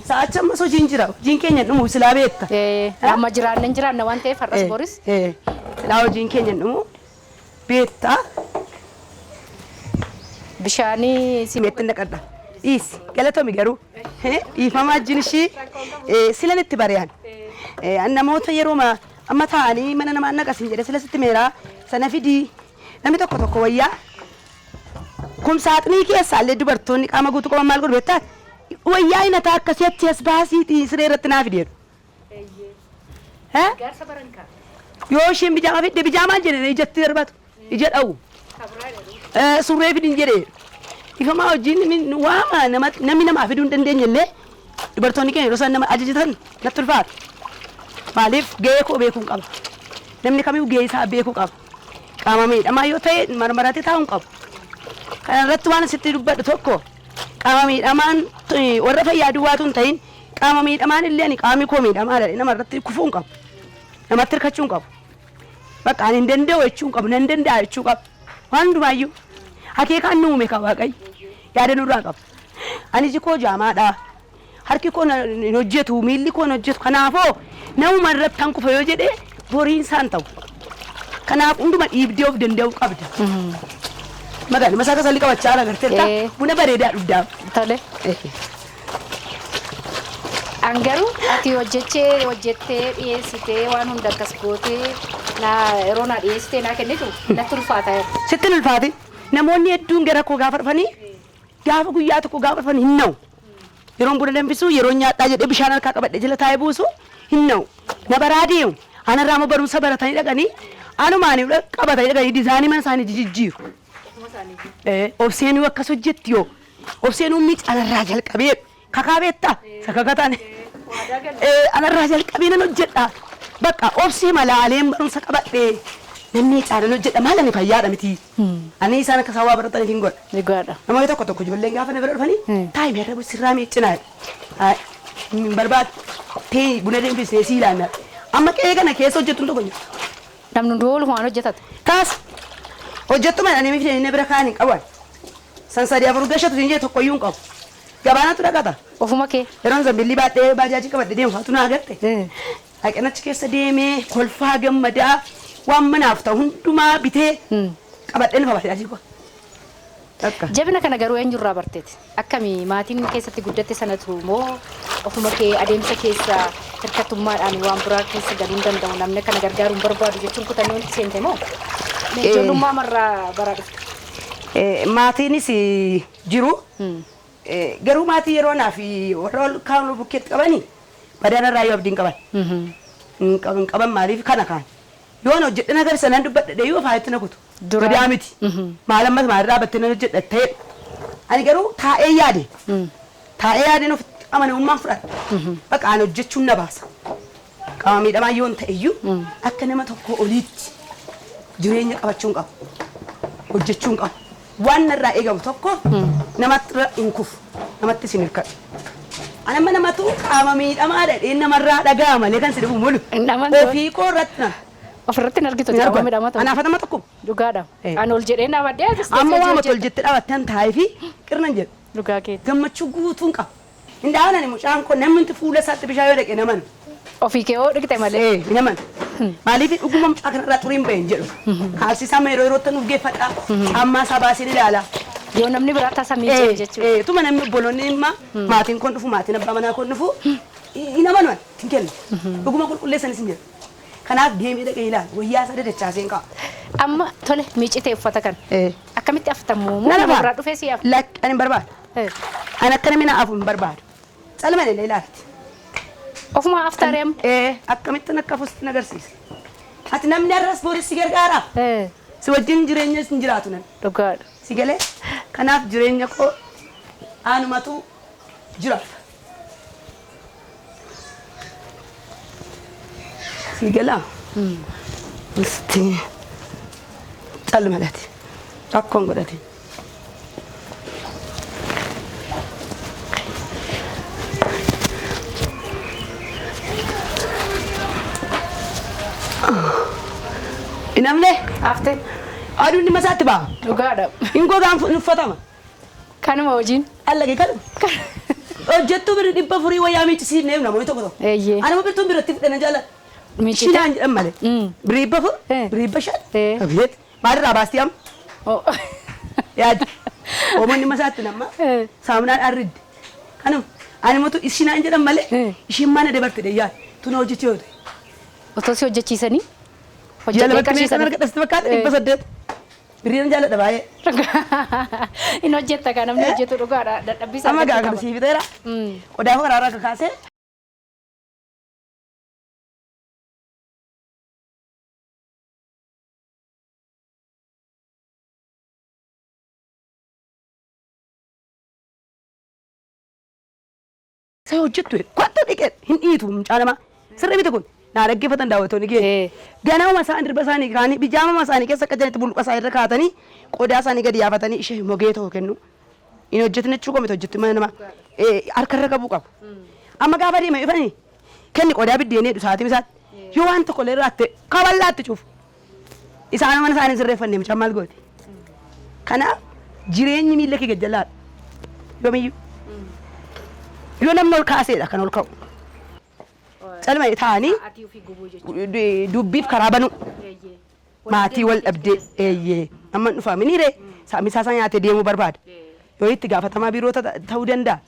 Sa'aachi ammas hojiin jira. Hojiin keenya dhumu silaa beekta. Amma jiraanna waan ta'eef har'as boris. Silaa hojiin keenya dhumu beekta. Bishaanii simeetti naqadha. Is galatomi garuu dhiifamaa jinishii silanitti bari'an namoota yeroo amma taa'anii mana namaa naqasin jedhe sila sitti meeraa sana fidii namni tokko wayyaa kumsaaxinii keessaallee dubartoonni qaama guutuu qaban maal godhu beektaa wayyaa hinataa akkasitti as baasiitii siree irratti naa fideeru. Yoo isheen bijaamaa fidde bijaamaan jedhe ijatti darbatu ija dha'u surree fidin jedhee. Ifama hojiin waama namni namaa fiduu hin dandeenye illee dubartoonni keenya yeroo isaan nama ajajatan natti ulfaata. Maaliif gahee koo beekuu qaba. Namni kamiyyuu gahee isaa beekuu qaba. Qaama miidhamaa yoo ta'e marmaratee taa'uu qabu. Kana irratti waan asitti dubbadhu tokko qaama miidhamaan warra fayyaa duwwaatu hin ta'in qaama miidhamaan illee ani qaamni koo miidhamaadha nama irratti kufuu hin qabu. Namatti hirkachuu hin qabu. Bakka ani hin danda'u jechuu hin qabu nan danda'a jechuu qabu. Waan hundumaayyuu hakiikaan nu uume kan waaqayyo yaada nurraa qaba. Ani jikoo jaamaadha. Harki koo hin hojjetu, miilli koo hin hojjetu. Kanaafoo namuma irratti kan kufa yoo jedhee boriin isaan ta'u. Kanaaf hunduma dhiibdee of danda'uu qabda. Magaalli masaa kasalli qabachaa agarteetta buna bareedaa dhugdaa. Tole. Angaruu ati hojjettee dhiyeessitee waan hunda akkas gootee yeroo naa dhiyeessitee naa kennitu natti ulfaata. Sitti hin ulfaati. Namoonni hedduun gara koo gaafa dhufanii gaafa guyyaa tokko gaafa dhufanii hin na'u. Yeroon buna danfisu yeroo nyaadhaa jedhee bishaan harkaa qabadhe jala taa'ee buusu hin na'u. Na baraa deemu anarraa immoo barumsa baratanii dhaqanii anumaanii qabatanii dhaqanii diizaanii mana isaanii jijjiiru. Obseenuu akkas hojjetti yoo obseenuu miic anarraa jalqabee kakaa beektaa sakakataan anarraa jalqabee nan hojjedha. Bakka obsee malaaleen barumsa qabadhee namni caalan hojjedha maal ani fayyaadha miti. Ani isaan akka sawaa barataniif hin godha. Ni godha. Namoonni tokko ijoolleen gaafa na bira dhufanii taa'ee meerra sirraa miiccinaa. barbaad tee buna danfisee sii ilaanna amma qe'ee kana keessa hojjettuun tokko jiru. Namni hunduu walumaan hojjetatu. Kaas hojjettu mana ani fidee inni bira kaan hin qaban. San sadii afur gashatu siin jee tokkoyyuu hin qabu. Gabaanatu dhaqata. Ofuma kee. Yeroon zambilli baadhee baajaajii qabadde deemu faatu naa garte. Haqanachi keessa deemee kolfaa gammadaa waan manaaf ta'u hundumaa bitee qabadhee lafa baajaajii koo. Jabina kana garuu eenyurraa barteeti? Akkamii maatiin keessatti guddatte sanatu moo ofuma kee adeemsa keessa hirkattummaadhaan waan biraa keessa galuu hin danda'u namni kana gargaaruu hin barbaadu jechuun kutannoo itti seente moo? Ijoollummaa marraa bara dhufte. Maatiinis jiru. Garuu maatii yeroo naaf warra ol kaa'u bukkeetti qabanii badaanarraa yoo abdiin qaban. Hin qaban maaliif kana kaan. Yoon hojjedhe nagar sanaan dubbadhe yoo faayetti na kutu. Badaa miti. Maalammas maalirraa battee na hojjedhe ta'edha. Ani garuu taa'ee yaade. Taa'ee yaadeen ofitti amanamummaan fudhadha. Bakka ani hojjechuun na baasa. Qaama miidhamaa yoon ta'eyyuu akka nama tokko oliitti jireenya qabachuun qabu. Hojjechuun qabu. Waan narraa eegamu tokko namatti hin kufu. Namatti isin hirkadhu. Ani amma namatu qaama miidhamaa dhadheen namarraa dhagaa malee kan si dhufu mulu. Ofii koo irratti na. Ofirratti hin argitu qaama miidhamaa ta'u. Anaaf nama tokko. Dhugaadha. Ani ol jedhee naa baddee asii. Amma waan ol jettee dhaabattee taa'ee fi qirnan jedhu. Dhugaa keeti. Gammachuu guutuun qaba. Indaan ani mucaan kun namni fuula isaatti bishaan yoo dhaqe naman. Ofii kee yoo dhigte malee. Naman. Maaliif dhuguma mucaa kanarraa xuriin bahin jedhu. Kaalsisaa yeroo yerootti nuuf geeffadhaa. Caammaa isaa baasee ni ilaala. Yoo namni biraa tasaa miicee jechuudha. Tuma namni obboloonni imma maatiin kun dhufu maatiin abbaa manaa kun dhufu naman waan hin kennu. Dhuguma qulqulleessanis hin jedhu. Kanaaf deemee dhaqee ilaala. Wayyaa isaa dadachaaseen qaba. Amma tole miicitee uffata kana. Akkamitti aftamu moo nama biraa dhufee si afu? Lakki ani hin barbaadu. Ani akka namni na afu hin barbaadu. Calma illee ilaalti. Ofuma aftareem. Akkamitti akka afuusti agarsiisa. Ati namni har'as booris si gargaara. Si wajjin jireenya hin jiraatu nan. Dhugaadha. Si galee kanaaf jireenya koo aanumatu jira. Si galaa. Isti calma lati. Akkoon godhate. Inamne Afte. aduun dhimma isaatti ba'a. Dhugaadha. Hin gogaan uffatama. Kanuma hojiin. Allage kanuma. Hojjettuu bira 400 wayyaa miicisiifneef namoonni tokko tokko. Eeyyee. Anuma birtuun biratti fudhana jaalladha. Miicite. Shinaan jedhan malee. Birii 400 birii 500. Kabiyeet maalirraa baasti amma? Yaaddi. Oomoon dhimma isaatti nama. Saamunaan arridde. Kanuma animatu shinaan jedhan malee ishiin maana dabarte deeyyaa tuna hojjechi yoo ta'e. Otoo si hojjechiisanii. Jaallatanii meeshaan arga dhasti fakkaata 800. Biriin jaalladha baay'ee. Inni hojjetta kan namni hojjetu dhugaadha. Dadhabbisaa. Amma gaafa siif ta'eera. Odaa karaarraa akka kaasee. Sai hojjettu kwata dhiqee hin dhiitu mucaalamaa. Sirrii biti kun naa dhaggeeffatan daawwattoonni gee. Ganama isaanii dirba isaanii kaanii bijaama isaanii keessa akka jiranitti bulqa isaa irra kaatanii qodaa isaanii gadi yaafatanii ishee mogee ta'u kennu. Inni hojjetin jechuu qomite hojjetti mana namaa harkarra qabuu qabu. Amma gaafa deema ifanii kenni qodaa biddeenee dhusaatii isaatti yoo waan tokko illee irraatte kaballaatti cufu. Isaan mana isaanii sirreeffannee mucaan maal gooti. Kanaaf jireenyi miilla kee gajjallaadha. Yoomiyyuu. Yoo namni ol kaaseedha kan ol ka'u. Calma taa'anii dubbiif karaa banu. Maatii wal dhabdee eeyyee amma dhufaa miniiree misaa isaa nyaatee deemuu barbaada. Yoo itti gaafatamaa biiroota ta'uu danda'a.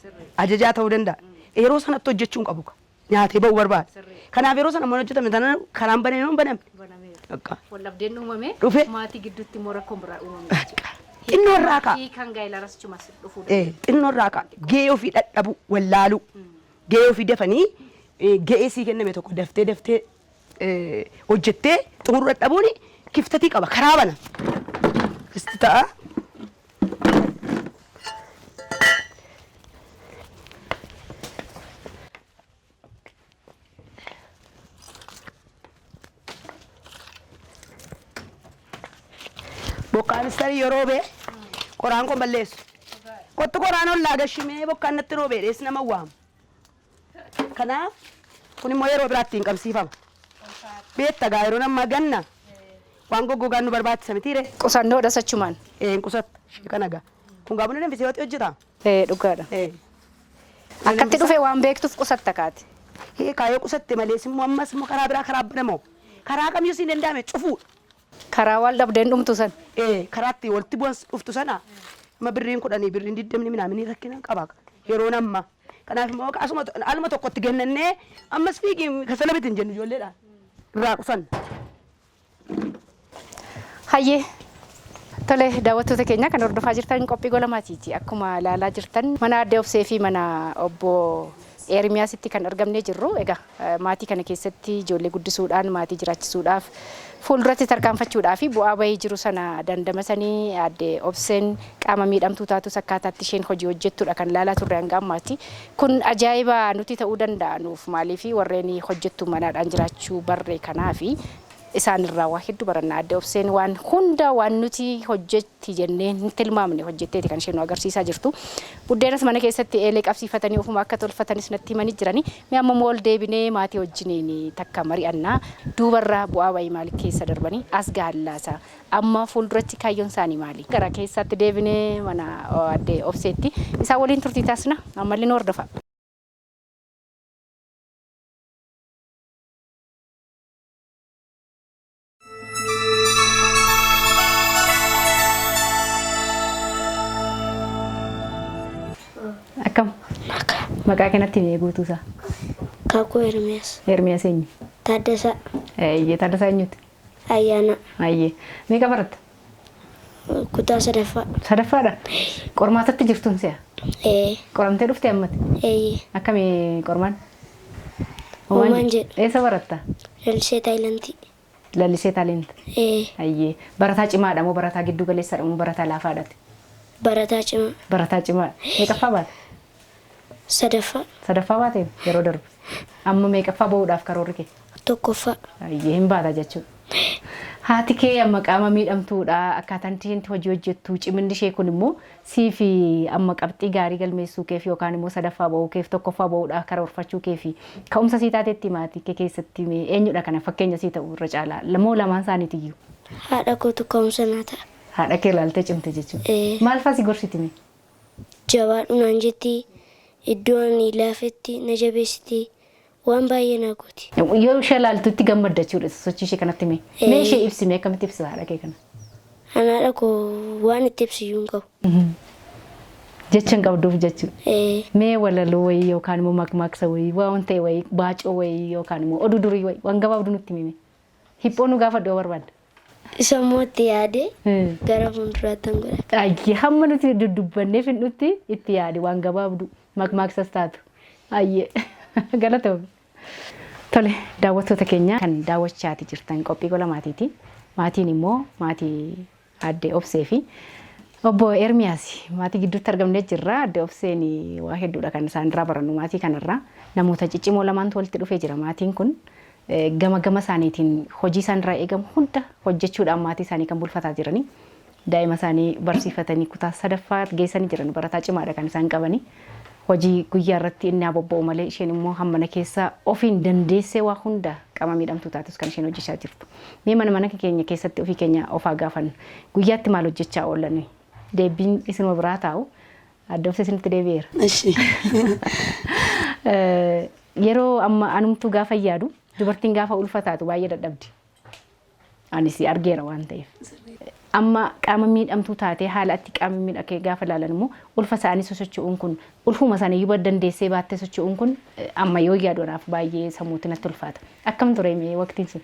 Ajajaa ta'uu danda'a. Yeroo sanatti hojjechuun qabu nyaatee ba'uu barbaada. Kanaaf yeroo sana mana hojjetame sana karaan banee noon banamne. Wallabdeen uumame maatii gidduutti immoo rakkoon biraa uumame. Xinnoo irraa ka'a. Kan gaa'elaras cumas dhufuu xinnoo irraa ka'a. Gahee ofii dhadhabu wallaalu. Gahee ofii dafanii gahee sii kenname tokko daftee hojjettee xumuruu dhadhabuun kiftatii qaba karaa bana. Kisti ta'a. Bokkaan istari yeroo bee qoraan kun balleessu. Kottu qoraan ol laagashimee bokkaan natti roobee dhees nama waamu. Kanaaf kun immoo yeroo biraatti hin qabsiifama. Beetta gaa yeroo nama ganna waan goggogaan nu barbaachisa mitiire. Qusannoodha sachumaan. Qusatta kana gaa. Kun gaa buna danfisee yoo hojjeta. Dhugaadha. Akkatti dhufee waan beektuuf qusatta kaati. Kaayoo qusatte malees immoo ammas immoo karaa biraa karaa banamoo. Karaa kamiyyuu siin danda'ame cufuudha. Karaa wal dhabdeen dhumtu san. Karaatti walitti bu'an dhuftu sana amma birriin 10 birriin 20 minaaminii rakkina qaba yeroo namma. Kanaaf immoo asuma alma tokkotti gennannee ammas fiigii kasala bitin jennu ijoolleedhaan irraa qusanna. Hayyee tole daawwattoota keenya kan hordofaa jirtan qophii golamaatiiti. Akkuma ilaalaa jirtan mana addee obsee fi mana obbo Ermiyaasitti kan argamnee jirru. Egaa maatii kana keessatti ijoollee guddisuudhaan maatii jiraachisuudhaaf fuulduratti tarkaanfachuudhaaf bu'aa bahii jiru sana dandamasanii addee obseen qaama miidhamtuu taatus akkaataatti isheen hojii hojjettudha kan ilaalaa turre hanga ammaatti. Kun ajaa'iba nuti ta'uu danda'anuuf maaliif warreen hojjettu manaadhaan jiraachuu barree kanaafi isaan irraa waa hedduu barannaa. Addee obseen waan hunda waan nuti hojjetti jennee hin tilmaamne hojjetteeti kan isheen nu agarsiisaa jirtu. Buddeenas mana keessatti eelee qabsiifatanii ofuma akka tolfatanis natti himanii jiranii. Mee amma ol deebinee maatii wajjiniin takka mari'annaa duubarraa bu'aa bahii maal keessa darbanii as gaallaasa. Amma fuulduratti kaayyoon isaanii maali? Gara keessatti deebinee mana addee obseetti isaa waliin turtii taasina. Ammallee nu hordofa. Akkam? Maqaa kanatti mee guutuusaa? Kaakuu Ermiyaas. Ermiyaas eenyu? Taaddasaa. Taaddasaa eenyuti? Ayyaana. Meeqa baratta? Kutaa sadaffaa. Sadaffaadha? Qormaatatti jirtuun si'a? Qoramtee dhuftee ammati? Akkamii qormaan? Uumaan jedhu. Eessa baratta? Lalisee Taayilantii. Lalisee Taayilantii. Barataa cimaadha moo barataa giddu galeessadha moo barataa laafaadhaati? Barataa cimaa. Barataa cimaa. Meeqaffaa baate? Sadaffaa. Sadaffaa baate yeroo darbe. Amma meeqaffaa bahuudhaaf karoorri kee? Tokkoffaa. Hin baata jechuudha. Haati kee amma qaama miidhamtuudha. Akkaataan isheen hojii hojjettu ciminni ishee kun immoo siif amma qabxii gaarii galmeessuu keef yookaan immoo sadaffaa bahuu keef tokkoffaa bahuudhaaf karoorfachuu keef ka'umsa sii taatetti maatii kee keessatti eenyudha kana fakkeenya sii ta'u irra caalaa lamoo lamaan isaaniitiyyuu. Haadha kootu ka'umsa naa ta'a. Haadha kee ilaaltee cimte jechuudha. Maal fa'a si gorsitime? Jabaadhu naan jetti iddoo ani laafetti na jabeessiti waan baay'ee naa gooti. Yoo ishee ilaaltutti gammadda jechuudha sochii ishee kanatti mee ishee ibsime akkamitti ibsita haadha kee kana? Haadha koo waan itti ibsiyyuu hin qabu. Jecha hin qabduuf jechuudha. Mee walaloo wayii yookaan immoo makmaaksa wayii waan ta'e wayii baacoo wayii yookaan immoo oduu durii wayii waan gabaabdu nutti himi. Hiphoo nu gaafadhu yoo barbaadde. Isa mootti yaade gara fuulduraatti hin godhatu. Ayyee hamma nuti duddubbannee finnutti itti yaade waan gabaabdu makmaaksas taatu. Ayyee galatoomne. Tole daawwattoota keenya kan daawwachaati jirtan qophii golamaatiiti. Maatiin immoo maatii addee obsee fi obbo Ermiyaas maatii gidduutti argamnee jirra. Addee obseen waa hedduudha kan isaan irraa barannu maatii kanarraa. Namoota ciccimoo lamaantu walitti dhufee jira maatiin kun. Gama isaaniitiin hojii isaan irraa eegamu hunda hojjechuudhaan maatii isaanii kan bulfataa jiranii. Daa'ima isaanii barsiifatanii kutaa sadaffaa geessanii jiran barataa cimaadha kan isaan qabanii. Hojii guyyaa irratti inni bobba'u malee isheen immoo hammana keessa ofiin dandeessee waa hunda qaama miidhamtuu taatus kan isheen hojjechaa jirtu. Mee mana keenya keessatti ofii keenya ofaa gaafannu guyyaatti maal hojjechaa oolan? Deebiin isinuma biraa taa'u addee obsee isinitti deebi'eera. Yeroo amma anumtuu gaafa yaadu dubartiin gaafa ulfaataatu baay'ee dadhabdi. Anis argeera waan ta'eef. Amma qaama miidhamtuu taatee haala itti qaama miidhakee gaafa ilaalan immoo ulfa isaanii sosocho'uun kun ulfuma isaanii yoo dandeessee baattee socho'uun kun amma yoo yaaduudhaaf baay'ee sammuutti natti ulfaata. Akkam ture mee waqtiin sun?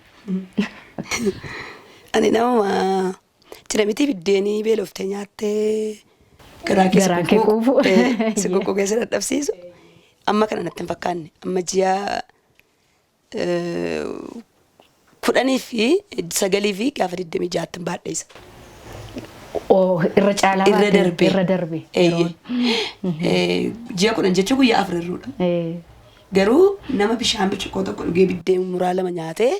Ani nama ciramitii biddeenii beeloftee nyaattee garaa kee quufu si keessa dadhabsiisu amma kana natti hin fakkaanne amma ji'a 10 fi 9 fi gaafa 26 baadheessa. Irra caalaa irra darbe. Ji'a 10 jechuun guyyaa 4 irruudha. Garuu nama bishaan bicuqqoo tokko dhugee biddeen muraa 2 nyaatee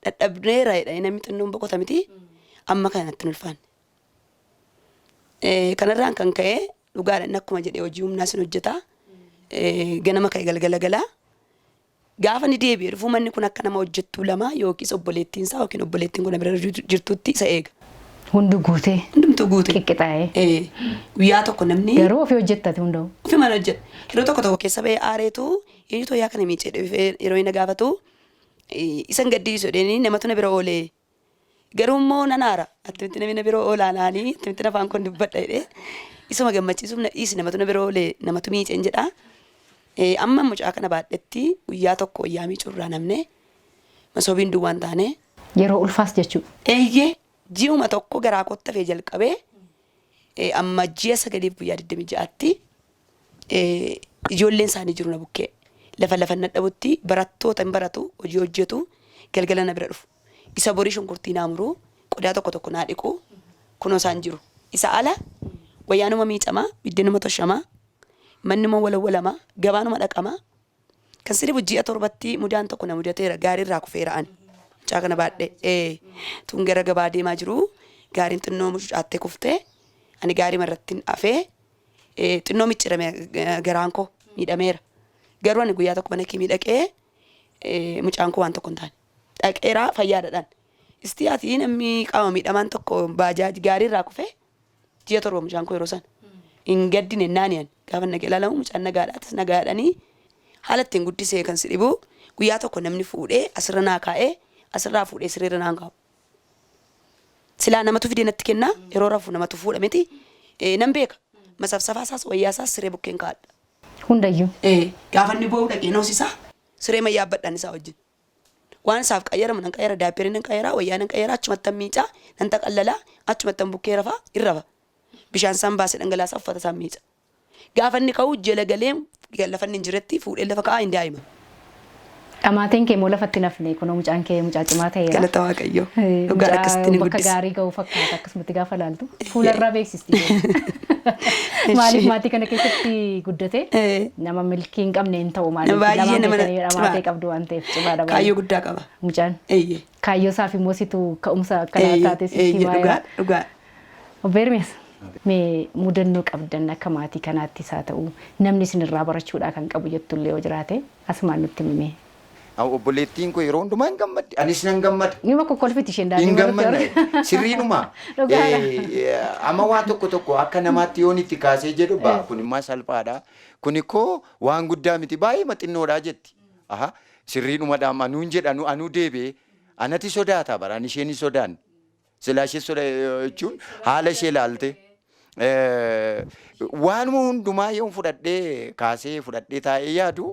dadhabneera jedhanii namni xinnoon boqota miti amma kana natti hin ulfaanne. Kanarraan kan ka'e dhugaadhaan akkuma jedhee hojii humnaa sin hojjeta. Ganama ka'e galgala galaa Gaafa ni deebi'e dhufu manni kun akka nama hojjettuu lama yookiis obboleettiin isaa yookiin obboleettiin kun bira jirtutti isa eega. Hundi guutee. Hundumtuu guute. Qiqqixaa'ee. Guyyaa tokko namni. Garuu ofii hojjettate hunda'u. Ofii mana hojjeta. Yeroo tokko keessa ba'ee aareetu eenyutu yaa kana miicee yeroo inni gaafatu isan gaddiisu dheeni namatu na bira oolee. Garuu immoo nan aara. Attamitti namni na bira oolaanaanii attamitti afaan kun dubbadha jedhee isuma gammachiisuuf na dhiisi namatu na bira oolee namatu miiceen jedhaa. Amma mucaa kana baadhetti guyyaa tokko wayyaa miicuurraa namne masoobiin duwwaan taane. Yeroo ulfaas jechuudha. Eeyyee ji'uma tokko garaa kootta fee jalqabee amma ji'a 9:26tti ijoolleen isaanii jiru na bukkee lafa nadhabutti barattoota hin baratu hojii hojjetu galgala na bira dhufu. Isa borii shunkurtii naamuruu qodaa tokko naa dhiqu kunoo isaan jiru. Isa ala wayyaanuma miicamaa biddeenuma toshamaa mannuma walawwalamaa gabaanuma dhaqamaa kan sirriibu ji'a 7tti mudaan tokko na mudateera gaariirraa kufeera ani. Mucaa kana baadhee tun gara gabaa deemaa jiru gaariin xinnoo mucaattee kuftee ani gaarii marrattiin hafee xinnoo miccirame garaan koo miidhameera. Garuu ani guyyaa tokko mana kee miidhaqee mucaan koo waan tokko hin taane dhaqeeraa fayyaadhaan. Istiyaatii namni qaama miidhamaan tokko baajaaji gaariirraa kufee ji'a 7 mucaan koo yeroo sana hin gaddine naaniyan gaafa nagee ilaalamu mucaan nagaadhaatis nagaadhanii haala ittiin guddisee kan si dhibu guyyaa tokko namni fuudhee asirra naa kaa'ee asirraa fuudhee sirriirra naan kaa'u. Silaa namatu fidee natti kennaa yeroo rafu namatu fuudha miti nan beeka masafsafaa isaas wayyaa isaas siree bukkeen kaa'adha. Hundayyuu. Gaafa inni boo'u dhaqee noosisaa siree mayyaabbadhaan isaa wajjin. Waan isaaf qayyaramu nan qayyara daapperii nan qayyara wayyaa nan qayyara achumatti miicaa nan taqallalaa achumatti bukkee rafaa irraba. Bishaan isaan baasee dhangalaasaa uffata isaan miica. Gaafa inni ka'u jala galee lafa inni hin jiretti fuudhee lafa kaa'aa hin daa'ima. Dhamaateen kee moo lafatti nafne kunoo mucaan kee mucaa cimaa ta'eera. Galata Waaqayyoo. Dhugaa akkasitti ni Bakka guddisa. gaarii ga'uu fakkaata akkasumatti gaafa laaltu fuularraa beeksisti. Maaliif maatii kana keessatti guddate nama milkii hin qabne hin ta'u maaliif Baay'ee nama dhamaatee qabdu waan ta'eef cimaadha. Kaayyoo guddaa qaba. Mucaan Eeyyee. kaayyoo isaaf immoo situ ka'umsa akkanaa taates itti Dhugaa dhugaa. Obbeermees mee mudannoo qabdan akka maatii kanaattis haa ta'u namni isinirraa barachuudhaa kan qabu jettullee yoo jiraate asumaan nutti himee. Obboleettiin koo yeroo hundumaa hin gammadde. Anis nan gammada. Nima kokkolfiti isheen daadhii Hin gammadne. Sirriidhuma. Amma waan tokko akka namaatti yoon itti kaasee jedhu baa kun immoo salphaadha. Kuni koo waan guddaa miti baay'ee maxinnoodhaa jetti. Sirriidhumadhaan anuun jedhanu anuu deebi'ee anati sodaata baraan isheen hin sodaanne. Silaa ishee jechuun haala ishee ilaalte. Waanuma hundumaa yoon fudhadhee kaasee fudhadhee taa'ee yaadu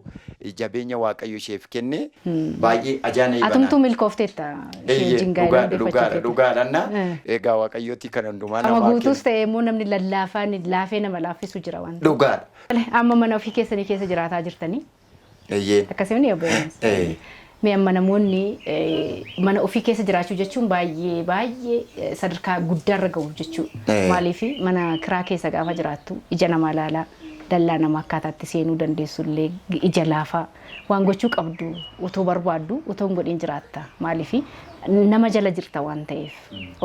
jabeenya Waaqayyo isheef kenne baay'ee ajaa'ibaa. Atumtuu milkoofteetta isheen jingaa'ee dhugaadhaan egaa Waaqayyooti kan hundumaa nama namaa guutuus ta'e immoo namni lallaafaan laafee nama laaffisu jira waan ta'eef. Dhugaadha. Amma mana ofii keessanii keessa jiraataa jirtanii Eeyyee. akkasumni obboleessi. Mee amma namoonni mana ofii keessa jiraachuu jechuun baay'ee sadarkaa guddaarra gahu jechuudha. Maaliif mana kiraa keessa gaafa jiraattu ija namaa ilaalaa dallaa nama akkaataatti seenuu dandeessullee ija laafaa waan gochuu qabdu utoo barbaaddu utoo hin godhin jiraatta. Maaliif nama jala jirta waan ta'eef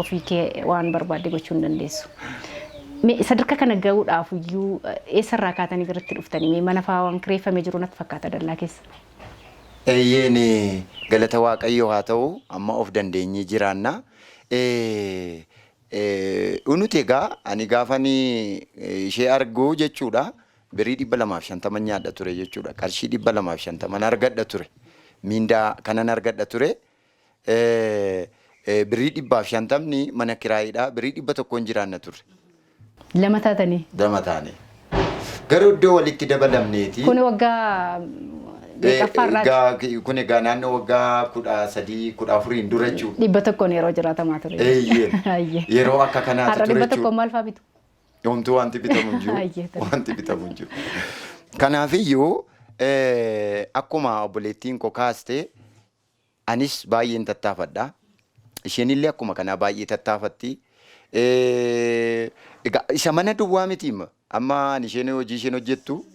ofii kee waan barbaadde gochuu hin dandeessu. Sadarkaa kana gahuudhaaf iyyuu eessarraa kaatanii biratti dhuftanii mana fa'aa waan kireeffamee jiru natti fakkaata dallaa keessa. Eeyyeen galata Waaqayyoo haa ta'u amma of dandeenyee jiraanna. Nuti egaa ani gaafan ishee argu jechuudha. Birii 250 nyaadha ture jechuudha. Qarshii 250 argadha ture. Mindaa kanan argadha ture. Birii 250 mana kiraayiidha. Birii 100 jiraanna ture. Lama taatanii. Lama taane. Garuu iddoo walitti dabalamneeti. Kun waggaa kun egaa naannoo waggaa 13 14 dura jechuudha. 100 yeroo jiraatamaa ture. Eeyyee. Yeroo akka kanaati ture jechuudha. 100 maal fa'aa bitu? Yoomtuu wanti bitamu hin jiru. Wanti bitamu hin jiru. Kanaafiyyuu akkuma obboleettiin koo kaaste anis baay'een tattaafadha. Isheenillee akkuma kanaa baay'ee tattaafatti. Isa mana duwwaa miti amma isheen hojii isheen hojjettu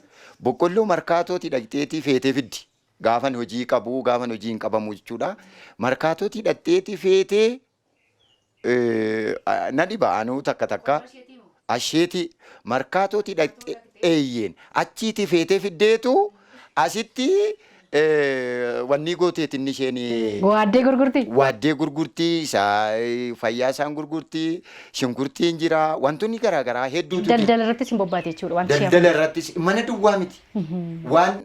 boqqolloo markaatootii dhaqxeetii feetee fiddi. Gaafan hojii qabu gaafan hojii hin qabamu jechuudha. Markaatootii dhaqxeetii feetee na dhiba anuu takka asheetii markaatootii dhaqxee eeyyeen achiitii feetee fiddeetu asitti wanni gooteetiin isheen Waaddee gurgurti. waaddee gurgurtii fayyaa isaan gurgurtii shunkurtiin jira wantoonni garaagaraa hedduutu jira. Daldala irrattis hin bobbaate jechuudha wanti ishee. Daldala irrattis mana duwwaa miti. Waan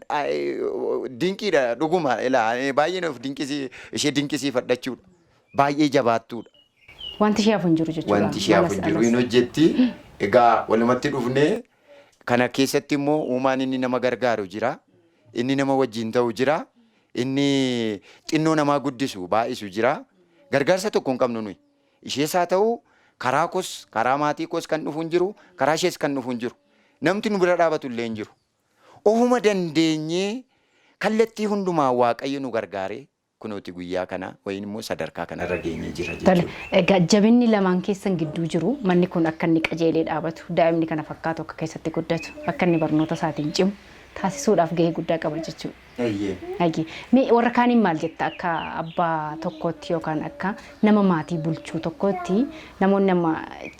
dinqiidha dhuguma baay'een of ishee dinqisiifadhachuudha. Baay'ee jabaattuudha. Wanti ishee hafu hin jiru jechuudha. Wanti ishee hafu hin jiru hin hojjetti. Egaa walumatti dhufnee kana keessatti immoo uumaan inni nama gargaaru jira. Inni nama wajjin ta'u jira. Inni xinnoo namaa guddisu baay'isu jira. Gargaarsa tokko hin qabnu nuyi. Ishees haa ta'u karaa kos karaa maatii kos kan dhufu hin jiru. Karaa ishees kan dhufu hin jiru. Namti nu bira dhaabatu illee hin jiru. Ofuma dandeenyee kallattii hundumaa Waaqayyo nu gargaaree kunooti guyyaa kana wayin immoo sadarkaa kanarra geenyee jira jechuudha. Egaa jabinni lamaan keessan gidduu jiru manni kun akka inni qajeelee dhaabatu daa'imni kana fakkaatu akka keessatti guddatu akka inni barnoota isaatiin cimu taasisuudhaaf gahee guddaa qaba jechuudha. Mee warra kaaniin maal jetta akka abbaa tokkootti yookaan akka nama maatii bulchuu tokkootti namoonni nama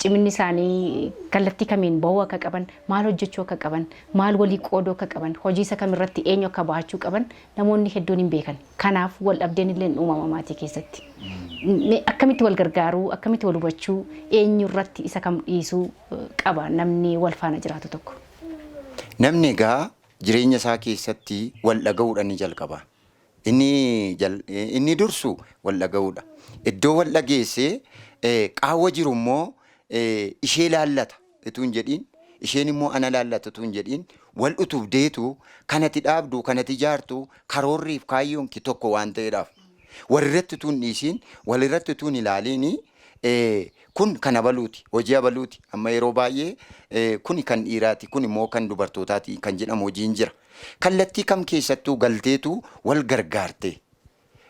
ciminni isaanii kallattii kamiin bahuu akka qaban maal hojjechuu akka qaban maal walii qooduu akka qaban hojii isa kamirratti eenyu akka bahachuu qaban namoonni hedduun hin beekan. Kanaaf wal dhabdeen illee uumama maatii keessatti. Akkamitti wal gargaaruu akkamitti wal hubachuu eenyu irratti isa kam dhiisuu qaba namni wal faana jiraatu tokko. Namni egaa jireenya isaa keessatti wal dhaga'uudhaan ni jalqaba. Inni dursu wal dhaga'uudha. Iddoo wal dhageessee qaawwa jiru immoo ishee laallata utuu hin jedhiin isheen immoo ana laallata utuu hin jedhiin wal utubdeetu kanati dhaabdu kanati jaartu karoorriif kaayyoon tokko waan ta'eedhaaf walirratti utuu hin dhiisiin walirratti utuu hin ilaaliin kun kan abaluuti hojii abaluuti amma yeroo baay'ee kun kan dhiiraati kun immoo kan dubartootaati kan jedhamu hojiin jira kallattii kam keessattuu galteetu wal gargaarte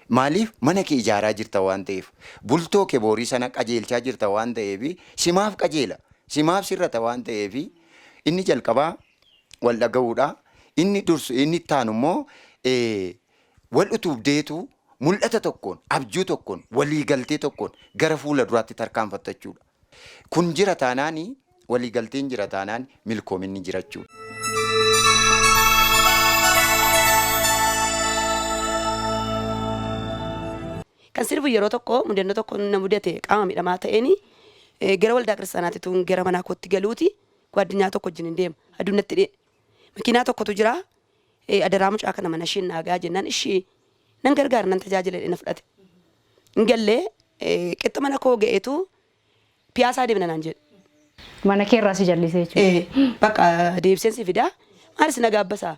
maaliif mana kee ijaaraa jirta waan ta'eef bultoo kee boorii sana qajeelchaa jirta waan ta'eef simaaf qajeela simaaf sirrata waan ta'eef inni jalqabaa wal dhaga'uudha inni dursu inni taanu immoo wal utubdeetu mul'ata tokkoon abjuu tokkoon waliigaltee tokkoon gara fuula duraatti tarkaanfattachuudha. Kun jira taanaani waliigalteen jira taanaan milkoominni jirachuudha. Kan sirbu yeroo tokko mudannoo tokko na mudate qaama miidhamaa ta'een gara waldaa kiristaanaatiituun gara manaa kootti galuuti addunyaa tokko wajjin hin deema addunyatti dhee makiinaa tokkotu jira adaraa mucaa kana mana isheen naagaa jennaan ishee nan gargaara nan tajaajila na fudhate. Ingallee qixxa mana koo ga'eetu piyaasaa deemna naan jedhe. Mana kee irraa si jallisee jechuudha. Bakka deebiseen si fidaa maalis na gaabbasaa.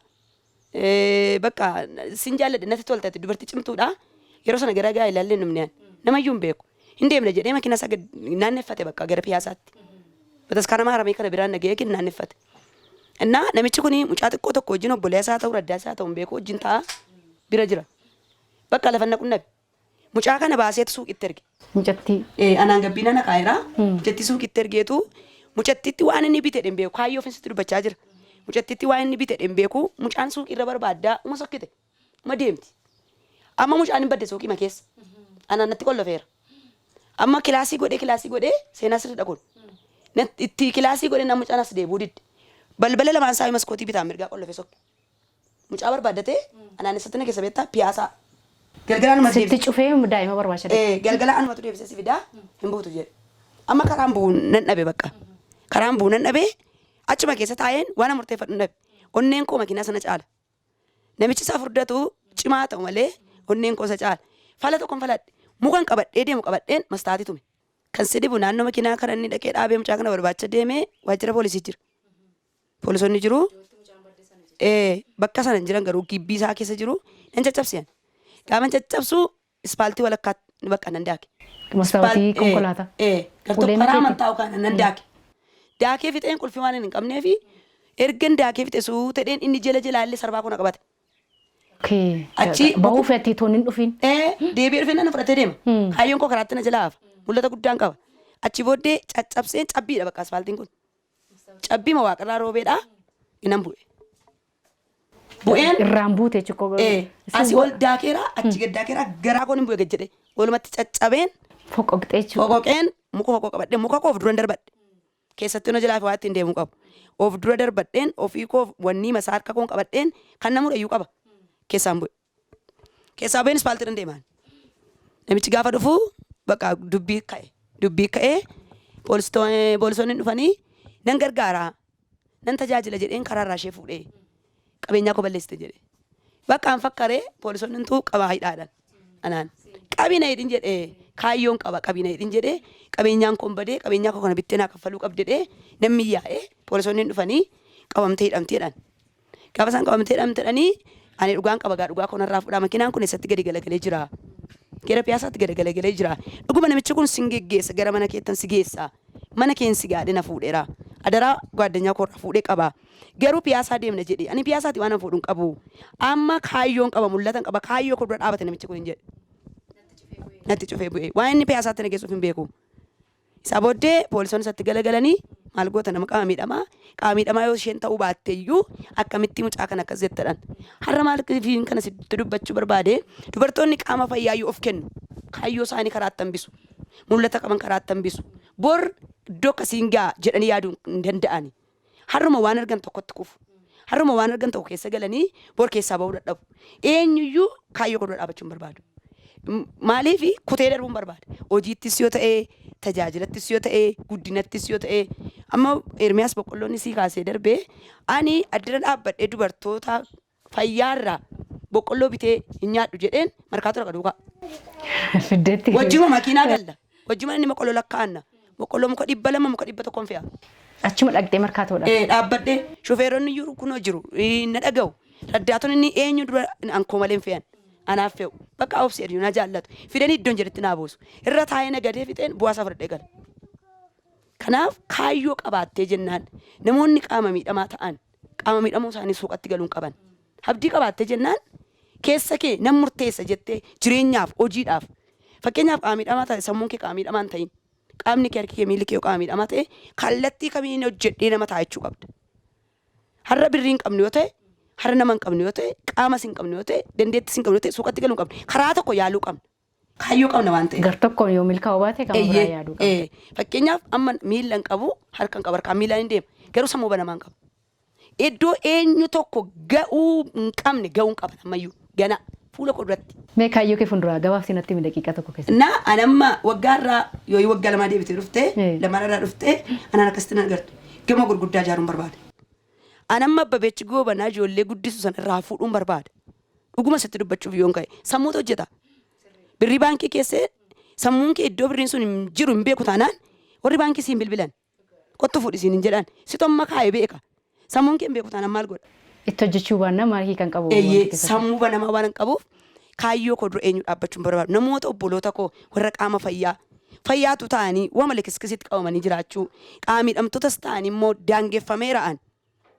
Bakka sin jaalladhe natti toltate dubartii cimtuudha. Yeroo sana gara gaa ilaallee numniyaan namayyuu hin beeku. Hin deemne jedhee makiina isaa naanneffate bakka gara piyaasaatti. Bataskaana maaramee kana biraan nagahee kin naanneffate. Innaa namichi kuni mucaa xiqqoo tokko wajjin obboleessaa ta'uu raddaasaa ta'uu hin beeku wajjin ta'a bira jira. Bakka lafa na qunnabe. Mucaa kana baaseetu suuqitti erge. Mucatti. Anaan gabbiina na kaayira. Mucatti suuqitti ergeetu mucattitti waan inni bite dhin beeku kaayyoo ofiisitti dubbachaa jira. Mucattitti waan inni bite dhin beeku mucaan suuqirra barbaaddaa uma sokkite uma deemti. Amma mucaan hin badde suuqima keessa. Anaan natti qollofeera. Amma kilaasii godhee seenaa sirri dhaquun. Itti kilaasii godhee nama mucaan as deebuu didde. Balbala lamaan isaa maskootii bitaa mirgaa qollofee sokke. Mucaa barbaaddatee anaan isatti na keessa beektaa piyaasaa. Galgalaan ma sitti cufee daa'ima barbaacha. Galgalaan ma tu deebisee si fidaa hin buutu jedhe. Amma karaan bu'uun nan dhabe bakka. Karaan bu'uun nan dhabe achuma keessa taa'een waan murteeffadhu nan dhabe. Onneen koo makiinaa sana caala. Namichi isaa furdatu cimaa ta'u malee onneen koo isa caala. Fala tokkoon faladhe mukaan qabadhee deemu qabadheen mastaatii tume. Kan si dhibu naannoo makiinaa kana inni dhaqee dhaabee mucaa kana barbaacha deemee waajjira poolisii jira. Poolisoonni jiru. Bakka sana hin jiran garuu gibbii isaa keessa jiru nan caccabsiyan. Gaafa caccabsu ispaaltii walakkaatti bakka nan daake. Mastaatii konkolaataa. Gartuu karaa amantaa kan nan daake. Daakee fixeen qulfii waan hin qabneef ergan daakee fixe suutedheen inni jala jalaallee sarbaa kuna qabate. Achi bahuu fe'atii toon hin dhufin. Deebi'ee dhufee nan fudhatee deema. Kaayyoon koo karaatti na jalaa hafa. Mul'ata guddaan qaba. Achi booddee caccabseen cabbiidha bakka aspaaltiin kun. Cabbii ma waaqarraa roobeedhaa inan bu'e. Bu'een irraan buute jechuudha. Asii ol daakeera achi gad daakeera garaa koon hin bu'e gad jedhee walumatti caccabeen foqoqxee jechuudha. Foqoqeen muka foqoo qabadhee muka koo of dura darbadhe keessatti na jalaa fi waa ittiin deemuu qabu. Of dura darbadheen ofii koo wanni masaa harka koon qabadheen kan namuudha iyyuu qaba keessaan bu'e. Keessaa ba'een ispaaltii deeman. Namichi gaafa dhufu bakka dubbii ka'ee poolisoonni dhufanii nan gargaara nan tajaajila jedheen karaarraa ishee fuudhee qabeenyaa koo balleessite jedhe. Bakka an fakkaree poolisoonni tuu qabaa hidhaadhaan anaan qabina hidhin jedhee kaayyoon qaba qabina hidhin jedhee qabeenyaan koon badee qabeenyaa koo kana bittee naa kaffaluu qab jedhee namni yaa'ee poolisoonni dhufanii qabamtee hidhamteedhaan. Gaafa isaan qabamtee hidhamteedhanii ani dhugaan qaba dhugaa kanarraa fudhaa makiinaan kun eessatti gadi galagalee jira. Gara piyaasaatti gadi galagalee jira. Dhuguma namichi kun sin geggeessa gara mana keettan si geessa. Mana keen si gaadhina fuudheera. Adaraa gaaddeenyaa koorraa fuudhee qaba. Garuu piyaasaa deemna jedhee ani piyaasaatti waan fuudhuun qabu. Amma kaayyoon qaba mul'atan qaba kaayyoo koo dura dhaabate namichi kun hin jedhe. Natti cufee bu'ee waan inni piyaasaatti na geessuuf hin beeku. Isaa booddee poolisoonni isatti galagalanii maal goota nama qaama miidhamaa yoo isheen ta'uu baatte iyyuu akkamitti mucaa kan akkas jettadhaan. Har'a maal kana sitti dubbachuu barbaade dubartoonni qaama fayyaa yoo of kennu kaayyoo isaanii karaatti hambisu mul'ata qaban karaatti hambisu bor iddoo akkasiin gaa jedhanii yaaduu hin danda'ani. Har'uma waan argan tokkotti kufu. Har'uma waan argan tokko keessa galanii bor keessaa bahuu dadhabu. Eenyuyyuu kaayyoo koo dura dhaabachuu hin barbaadu. Maaliif kutee darbuun barbaada. Hojiittis yoo ta'e tajaajilattis yoo ta'e guddinattis yoo ta'e amma Ermiyaas boqqolloonni sii kaasee darbee ani addana dhaabbadhee dubartoota fayyaarraa boqqolloo bitee hin nyaadhu jedheen markaatota qaduuqa. Wajjuma makiinaa galla. Wajjuma inni boqqolloo lakkaa'anna. Boqqolloo muka 200 muka 100 fe'a. Achuma dhaqxee markaatoodha. Dhaabbadhee shufeeronni iyyuu kunoo jiru na dhaga'u. Raddaatonni inni eenyu dura ankoo malee hin fe'an. Anaaf fe'u bakka obsi eduu na jaallatu fidanii iddoon jedhetti naa buusu irra taa'ee nagadee fixeen bu'aasaa fudhadhee gala. Kanaaf kaayyoo qabaattee jennaan namoonni qaama miidhamaa ta'an qaama miidhamuu isaanii suuqatti galuun qaban abdii qabaattee jennaan keessa kee nan murteessa jettee jireenyaaf hojiidhaaf fakkeenyaaf qaama miidhamaa ta'e sammuun kee qaama miidhamaa hin ta'in qaamni kee harki kee miilli kee qaama miidhamaa ta'e kallattii kamiin hojjedhee nama taa'achuu qabda. Har'a birrii hin qabne yoo ta'e har'a nama hin qabne yoo ta'e qaama hin qabne yoo ta'e dandeettis hin qabne yoo ta'e suuqatti galuu qabne karaa tokko yaaluu qabna. Kaayyoo qabna waan ta'eef. Gar tokkoon yoo milkaa'uu baate kan biraa yaaduu qabna. Fakkeenyaaf amma miila hin qabu harka hin qabu harkaan miilaan hin deema garuu sammuu banamaa hin qabu. Iddoo eenyu tokko ga'uu hin qabne ga'uu hin qaban ammayyuu gana fuula koo duratti. Mee kaayyoo kee fuulduraa gabaabsi natti himi daqiiqaa tokko keessatti. Na anamma waggaarraa yoo waggaa lamaa deebitee dhuftee lamaarraa dhuftee anaan akkasitti nan agartu gama gurguddaa ijaaruun barbaada. Anamma abbabeechi goobanaa ijoollee guddisu sanarraa fuudhuun barbaada. Dhuguma sitti dubbachuuf yoon ka'e sammuutu hojjeta. Birrii baankii keessee sammuun kee iddoo birriin sun hin jiru hin beeku taanaan warri baankii siin bilbilan kottu fuudhisiin hin jedhan situ amma kaa'ee beeka. Sammuun kee hin beeku taanaan maal godha? Itti hojjechuu baannaa maalii kan qabu? Sammuu banamaa waan hin qabuuf kaayyoo koo dura eenyu dhaabbachuun barbaadu. Namoota obboloota koo warra qaama fayyaatu ta'anii waan kiskisitti qabamanii jiraachuu qaama miidhamtootas ta'anii immoo daangeffamee ra'an.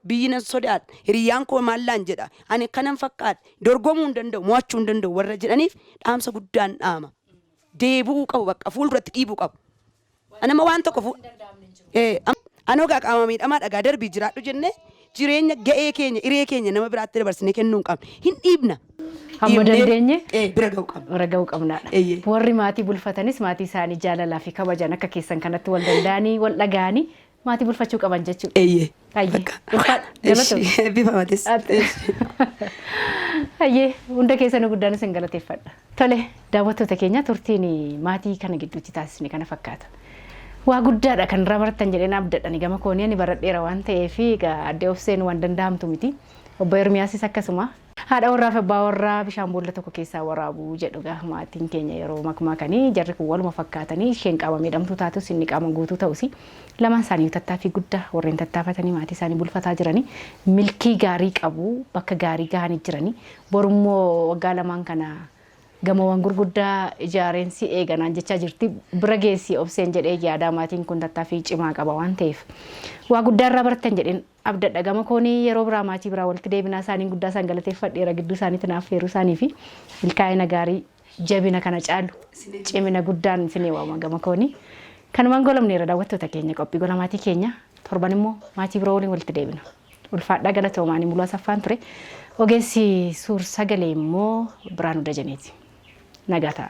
Biyyi nan sodaadha hiriyyaan koo maallaan jedha ani kanan fakkaadha dorgomuu hin danda'u mo'achuu hin danda'u warra jedhaniif dhaamsa guddaan dhaama deebi'uu qabu bakka fuulduratti dhiibuu qabu. Anama waan tokko anoo gaa qaama miidhamaa dhagaa darbii jiraadhu jennee jireenya ga'ee keenya hiree keenya nama biraatti dabarsinee kennuu hin qabne hin dhiibna. Hamma dandeenye bira ga'uu qabna. Bira ga'uu qabnaadha. Warri maatii bulfatanis maatii isaanii jaalalaa fi kabajan akka keessan kanatti wal danda'anii wal dhaga'anii maatii bulfachuu qaban jechuudha. Bifamatis. Hunda keessanuu guddaan isin galateeffadha. Tole daawwattoota keenya turtiin maatii kana gidduutti taasisne kana fakkaata. Waa guddaadha kan irraa barattan jedheen abdadhani gama koonii ani baradheera waan ta'eef addee obseen waan danda'amtu miti. Obbo Ermiyaasis akkasuma haadha warraa fi abbaa warraa bishaan boolla tokko keessaa waraabuu jedhu maatiin keenya yeroo makmaakanii jarri kun waluma fakkaatanii isheen qaama miidhamtuu taatus inni qaama guutuu ta'us lamaan isaanii tattaaffii guddaa warreen tattaafatanii maatii isaanii bulfataa jiranii milkii gaarii qabu bakka gaarii gahanii jiranii borummoo waggaa lamaan kana gamoowwan gurguddaa ijaareensi eeganaan jechaa jirti bira geessi obseen jedhee yaadaa maatiin kun tattaaffii cimaa qaba waan ta'eef waa guddaa irraa barattan jedheen abdadha gama koonii yeroo biraa maatii biraa walitti deebinaa isaanii guddaa isaan galateeffadheera gidduu isaaniitti naaf feeruu isaanii fi milkaa'ina gaarii jabina kana caalu cimina guddaan isinii waama gama koonii kanumaan golamneera daawwattoota keenya qophii gola maatii keenya torban immoo maatii biroo waliin walitti deebina ulfaadhaa galatoomaanii mul'aa saffaan ture ogeessi suur sagalee immoo Biraanuu Dajaneeti nagataa.